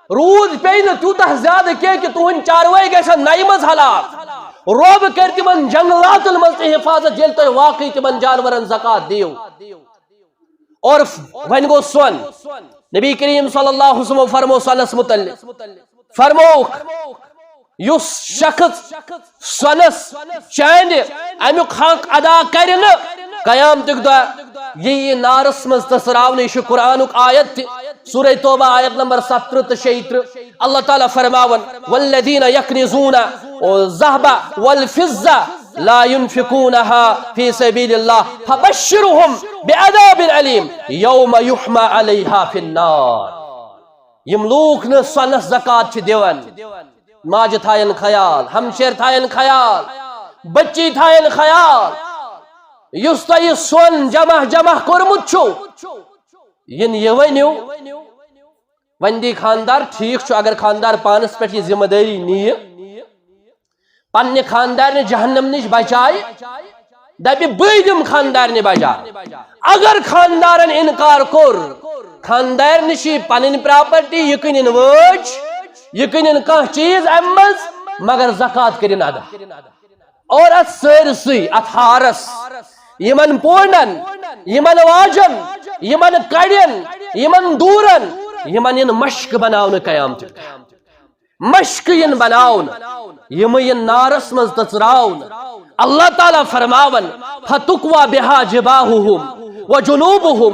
روٗد پیٚیہِ نہٕ تیوٗتاہ زیادٕ کینٛہہ کہِ تُہنٛدۍ چاروٲے گژھن نئی منز ہلاک رب کر تمن جنگلاتن مز تہِ حفاظت ییٚلہِ تُہۍ واقعی تمن جانورن زکات دیو اور ون گو سون نبی کریم صلی اللہ علیہ وسلم فرمو سونس متعلق فرموک یس شخص سونس چاند امیک حق ادا کرن قیامتک دہ یہ نارس مز تصراون یہ قرآن آیت سورہ توبہ آیت نمبر 17 تو 36 اللہ تعالیٰ فرماون والذین یکنزون الذهب والفضة لا ينفقونها في سبيل الله فبشرهم بعذاب أليم يوم يحمى عليها في النار یم لوک نہ سونس زکات دیون ماج تھائن خیال ہمشیر تھائن خیال بچی تھائن خیال یس تہ سون جمع کورمت چھو ین یہ ونیو ون دی خاندار ٹھیک چھو اگر خاندار پانس پہ یہ ذمہ داری نیے پنہ خاندار نے جہنم نش بچائے دپہ بے دم خاندار نے بچا اگر خاندارن انکار کور خاندار نشی پنن پراپرٹی یہ کنن وچ یہ کنن کان چیز امز مگر زکات کرن ادا اور ات سرسی ات ہارس یمن پونڈن یمن واجن یمن کڑین یمن دورن یمن ین مشک بناون قیامت مشک ین بناون یم ین نارس مز تچراون اللہ تعالیٰ فرماون فتقوا بها جباههم وجنوبهم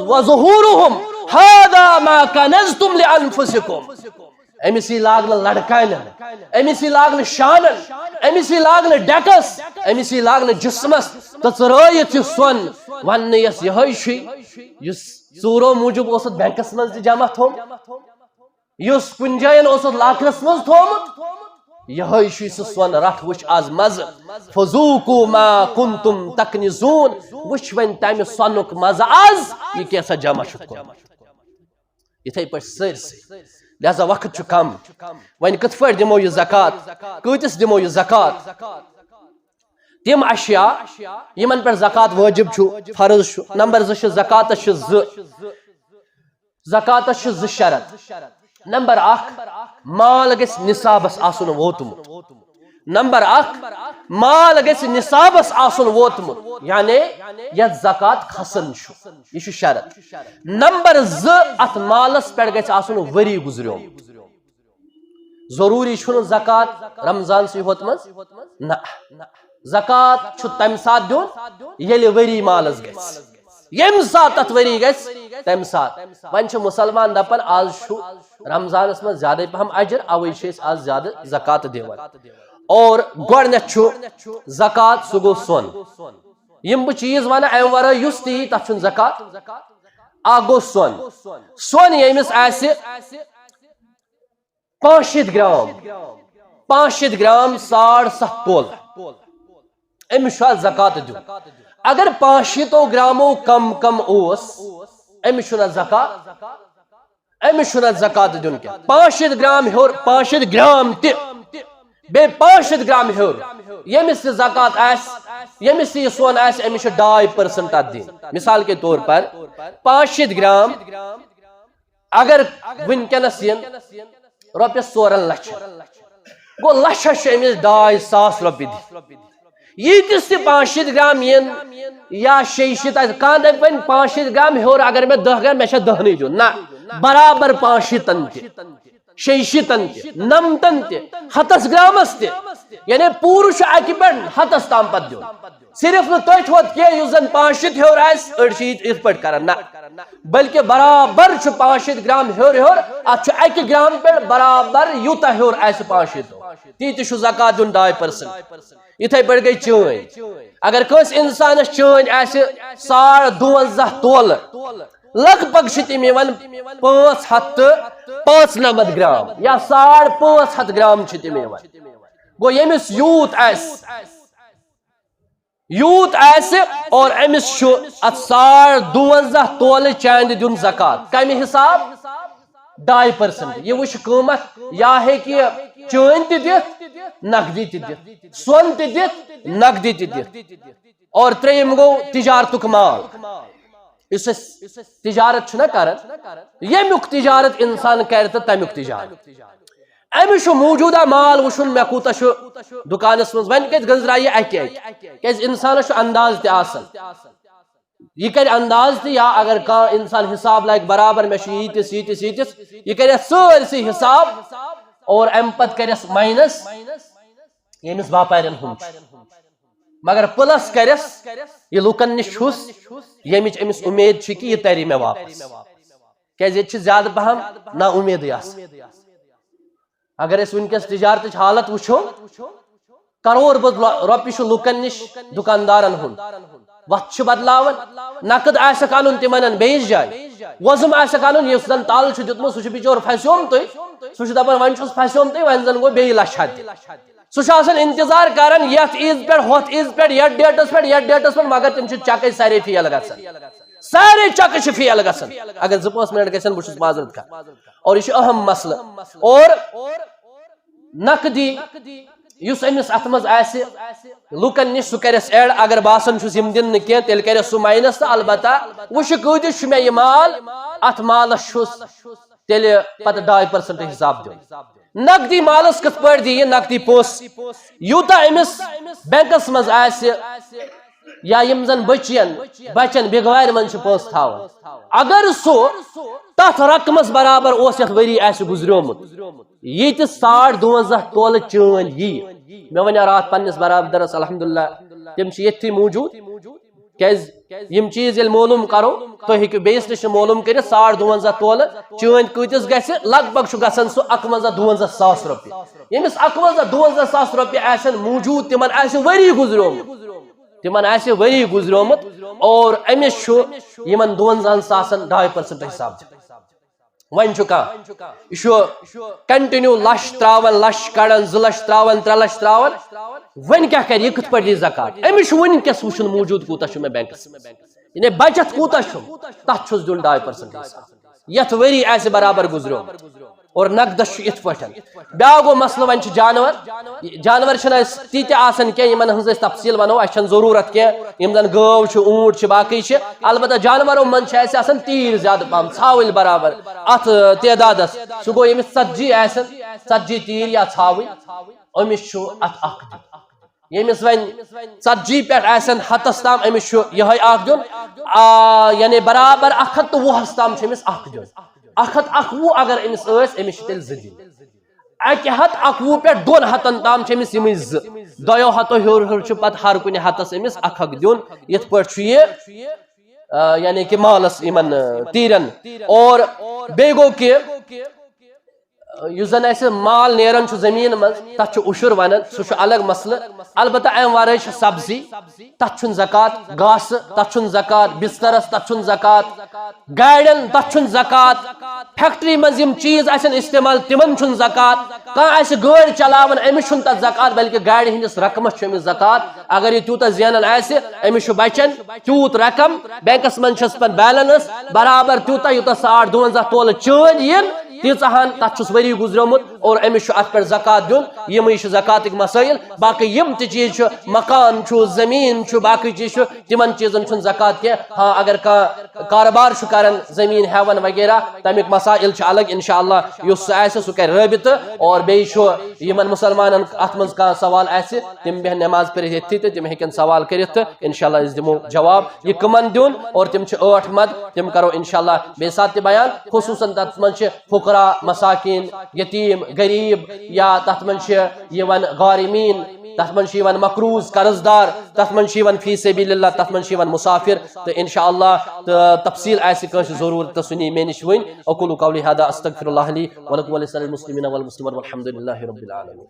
وظهورهم هذا ما كنزتم لانفسكم امسی لاگن لڑکان امسی لاگن شانن امسی لاگن ڈیکس امسی لاگن جسمس تچرائیت سون ون یس یہ ژورو موجب اوسط بینکس مز جمع تھوم یس کن جائن اوسط لاکرس مز تھومت یہ سون رٹ وچ آز مز فذوقوا ما کنتم تکنزون وچ ون تمہ سونک مز آز یہ کیسا جمع چھ یتھے پہ سرسے لہذا وقت چھ کم ون کت پہ دمو یہ زکات کتس دمو یہ زکات تم اشیاء یمن پر زکات واجب چھ فرض چھ نمبر 2 زکاتس چھ شرط نمبر 1 مال گژھِ نصابس آسن ووتمت نمبر 1 مال گژھِ نصابس آسن ووتمت یعنی یت زکات کھسن یہ شرط نمبر 2 ات مالس پہ گژھِ آسن وری گزریو ضروری چھُنہٕ زکات رمضان سی ہوت مز نہ زکات چھ تم سات دیون یل وری مالس گژھِ یم سات تت وری گژھِ تم سات ون چھ مسلمان دپان آز چھ رمضانس من زیادہ پہم اجر اوے چھ أسۍ آز زیادہ زکات دِوان اور گۄڈنیتھ چھ زکات سُہ گوٚو سۄن یم بہ چیز ونہ امہ ورٲے یُس تہِ یی تتھ چھُنہٕ زکات اکھ گوٚو سۄن سۄن ییٚمِس آسہِ 500 گرام 500 گرام 7.5 تولہٕ أمِس چھُ اَتھ زکات دیُن اگر 500 گرامو کم اوس أمِس چھُنہٕ اَتھ زکات أمِس چھُنہٕ اَتھ زکات دیُن کینٛہہ 500 گرام ہیوٚر 500 گرام تہِ بیٚیہِ 500 گرام ہیوٚر ییٚمِس تہِ زکات آسہِ ییٚمِس تہِ یہِ سۄن آسہِ أمِس چھُ 2% اَتھ دِنۍ مثال کے طور پر 500 گرام اگر وٕنکٮ۪نس ین رۄپیس 4 لچھن گوٚو لچھس چھِ أمِس 2.5 رۄپیہِ دِنۍ ییٖتِس تہِ 500 گرام ین یا 600 آسہِ کانٛہہ دپہِ وۄنۍ 500 گرام ہیوٚر اگر مےٚ 10 گرام مےٚ چھا 10 دیُن نہ برابر 500 تہِ 600 تہِ 90 تہِ 100 گرامس تہِ یعنی پوٗرٕ چھُ اکہِ پٮ۪ٹھ 100 تام پتہٕ دیُن صرف نہٕ تٔتھۍ ہوت کینٛہہ یُس زن 500 ہیوٚر آسہِ أڑۍ چھِ یِتھ پٲٹھۍ کران نہ بلکہِ برابر چھُ 500 گرام ہیوٚر اتھ چھُ اکہِ گرام پٮ۪ٹھ برابر یوٗتاہ ہیوٚر آسہِ 500 تی چھُ زکات دیُن 2% یِتھے پٲٹھۍ گٔے چٲنۍ اگر کٲنٛسہِ اِنسانس چٲنۍ آسہِ 52.5 تولہٕ لگ بگ چھِ تِم یِوان 595 گرام یا 550 گرام چھِ تِم یِوان گوٚو ییٚمِس یوٗت آسہِ اور أمِس چھُ اتھ 52 تولہٕ چاندِ دیُن زکات کمہِ حساب 2% یہِ وٕچھ قۭمتھ یا ہیٚکہِ یہِ چٲنۍ تہِ دِتھ نقدی تہِ دِتھ سۄن تہِ دِتھ نقدی تہِ دِتھ اور ترٛیٚیِم گوٚو تجارتُک مال یُس أسۍ تجارت چھُنہ کران ییٚمیُک تجارت انسان کرِ تہٕ تمیُک تجارت أمِس چھُ موٗجوٗدہ مال وٕچھُن مےٚ کوٗتاہ چھُ دُکانس منٛز وۄنۍ کتہِ گٔنٛزرایہِ یہِ اکہِ کیازِ انسانس چھُ انداز تہِ آسان یہ کرِ انداز تہِ یا اگر کانٛہہ انسان حساب لاگہِ برابر مےٚ چھُ ییٖتِس ییٖتِس ییٖتِس یہِ کرِ اتھ سٲرسٕے حساب اور امہِ پتہٕ کرٮ۪س ماینس ییٚمِس باپارٮ۪ن ہُنٛد چھُ مگر پلس کرٮ۪س یہِ لُکن نِش چھُس ییٚمِچ أمِس اُمید چھِ کہِ یہِ ترِ مےٚ واپس کیازِ ییٚتہِ چھِ زیادٕ پہم نا اُمیدٕے آسان اگر أسۍ وٕنکٮ۪س تجارتٕچ حالت وٕچھو کرور بٔد رۄپیہِ چھُ لُکن نِش دُکاندارن ہُنٛد وقت چھُ بدلاوان نقد آسٮ۪کھ انُن تِم انن بیٚیِس جایہِ وۄزُم آسٮ۪کھ انُن یُس زن تل چھُ دیُتمُت سُہ چھُ بِچور پھسیومتُے سُہ چھُ دپان وۄنۍ چھُس پھسیومتُے وۄنۍ زن گوٚو بیٚیہِ لچھا تہِ سُہ چھُ آسان انتظار کران یتھ عیٖذ پٮ۪ٹھ ہۄتھ عیٖذ پٮ۪ٹھ یتھ ڈیٹس پٮ۪ٹھ مگر تِم چھِ چکٕے سارے فیل گژھان سارے چکہٕ چھِ فیل گژھان اگر 2-5 منٹ گژھن بہٕ چھُس معذرت کران اور یہِ چھُ اہم مسلہٕ اور نقدی یُس أمِس اتھ منٛز آسہِ لُکن نِش سُہ کرٮ۪س ایڈ اگر باسان چھُس یِم دِنہٕ نہٕ کینٛہہ تیٚلہِ کرٮ۪س سُہ ماینس تہٕ البتہ وٕچھِ کۭتِس چھُ مےٚ یہِ مال اتھ مالس چھُس تیٚلہِ پتہٕ 2% حساب دیُن نقدی مالس کِتھ پٲٹھۍ دِیہِ نقدی پونٛسہٕ یوٗتاہ أمِس بینکس منٛز آسہِ یا یِم زن بچن بِگوارِ منٛز چھِ پونٛسہٕ تھاوان اگر سُہ تتھ رقمس برابر اوس یتھ ؤری آسہِ گُزریومُت ییٖتِس 52 تولہٕ چٲنۍ ییہِ مےٚ وَنیو راتھ پننِس برادرس الحمدللہ تِم چھِ ییٚتھی موٗجوٗد کیازِ یِم چیٖز ییٚلہِ معلوٗم کرو تُہۍ ہیٚکِو بیٚیِس نِش معلوٗم کٔرِتھ 52 تولہٕ چٲنۍ کۭتِس گژھِ لگ بگ چھُ گژھان سُہ 51-52 رۄپیہِ ییٚمِس 51-52 رۄپیہِ آسن موٗجوٗد تِمن آسہِ ؤری گُزریومُت اور أمِس چھُ یِمن 52,000 2% حساب وۄنۍ چھُ کانٛہہ یہِ چھُ کنٹِنیو لچھ تراوان لچھ کڑان 2 لچھ تراوان 3 لچھ تراوان وۄنۍ کیٛاہ کرِ یہِ کِتھ پٲٹھۍ دِیہِ زکات أمِس چھُ وٕنکٮ۪س وٕچھُن موٗجوٗد کوٗتاہ چھُ مےٚ بینکس یعنی بچت کوٗتاہ چھُ تتھ چھُس دیُن 2% حساب یتھ ؤری آسہِ برابر گُزریومُت اور نقدس چھُ یِتھ پٲٹھۍ بیٛاکھ گوٚو مسلہٕ وۄنۍ چھِ جانور چھِنہٕ اَسہِ تیٖتیٛاہ آسان کینٛہہ یِمن ہٕنٛز أسۍ تفصیٖل ونو اَسہِ چھنہٕ ضروٗرت کینٛہہ یِم زن گٲو چھِ اوٗنٹ چھِ باقٕے چھِ البتہ جانورو منٛز چھِ اَسہِ آسان تیٖر زیادٕ پہم ژھاوٕلۍ برابر اتھ تعدادس سُہ گوٚو ییٚمِس 40 آسن 40 تیٖر یا ژھاوٕلۍ أمِس چھُ اتھ اکھ دیُن ییٚمِس وۄنۍ 40 پٮ۪ٹھ آسن 100 تام أمِس چھُ یِہوے اکھ دیُن یعنی برابر 120 تام چھُ أمِس اکھ دیُن 120 اگر أمِس ٲسۍ أمِس چھِ تیٚلہِ 2 دِنۍ اکہ ہتھ 21 پہ 2 ہتن تام چمس یم دو ہتو ہور ہور پت ہر کن ہتس امس اکھ اکھ دن یت پہ یہ یعنی کہ مالس یمن تیرن اور بی گو کہ اس زن ایسے مال نیران زمین من تک اشر ونان سہ الگ مسئلہ البتہ ام ورائے سبزی تک زکات گاس تک زکات بسترس تک زکات گاڑین تک زکات فیکٹری مز یم چیز آسن استعمال تمن زکات کھانا گاڑی چلاوان امس تک زکات بلکہ گاڑی ہندس رقمس امس زکات اگر یہ تیوتا زینان امس بچن تیوت رقم بینکس من پن بیلنس برابر تیوتا یوتا 52 تولہ چین ین تیژہان تک وری گزریومت اور امس ات پہ زکات دن یم زکاتک مسائل باقی یم تہ چیز مکان زمین باقی چیز تمن چیزن زکات کی ہاں اگر کاروبار کران زمین ہیون وغیرہ تمیک مسائل الگ انشاءاللہ اس سہ کر رابطہ اور بیمن مسلمان ات من سوال تم بہن نماز پڑھ اتھی تم ہن سوال کرت انشاءاللہ اس دمو جواب یہ کمن دن اور تم 8 مد تم کرو انشاءاللہ بے سات بیان خصوصاً تت من فقراء مساکین یتیم غریب یا تت من غارمین تت من مقروض قرض دار تت من فی سبیل اللہ تت من مسافر تو انشاءاللہ تفصیل آس ضرورت تو سنی مے نش ون اقول قولی هذا استغفر اللہ لی ولکم ولسائر المسلمین والمسلمات والحمد للہ رب العالمین.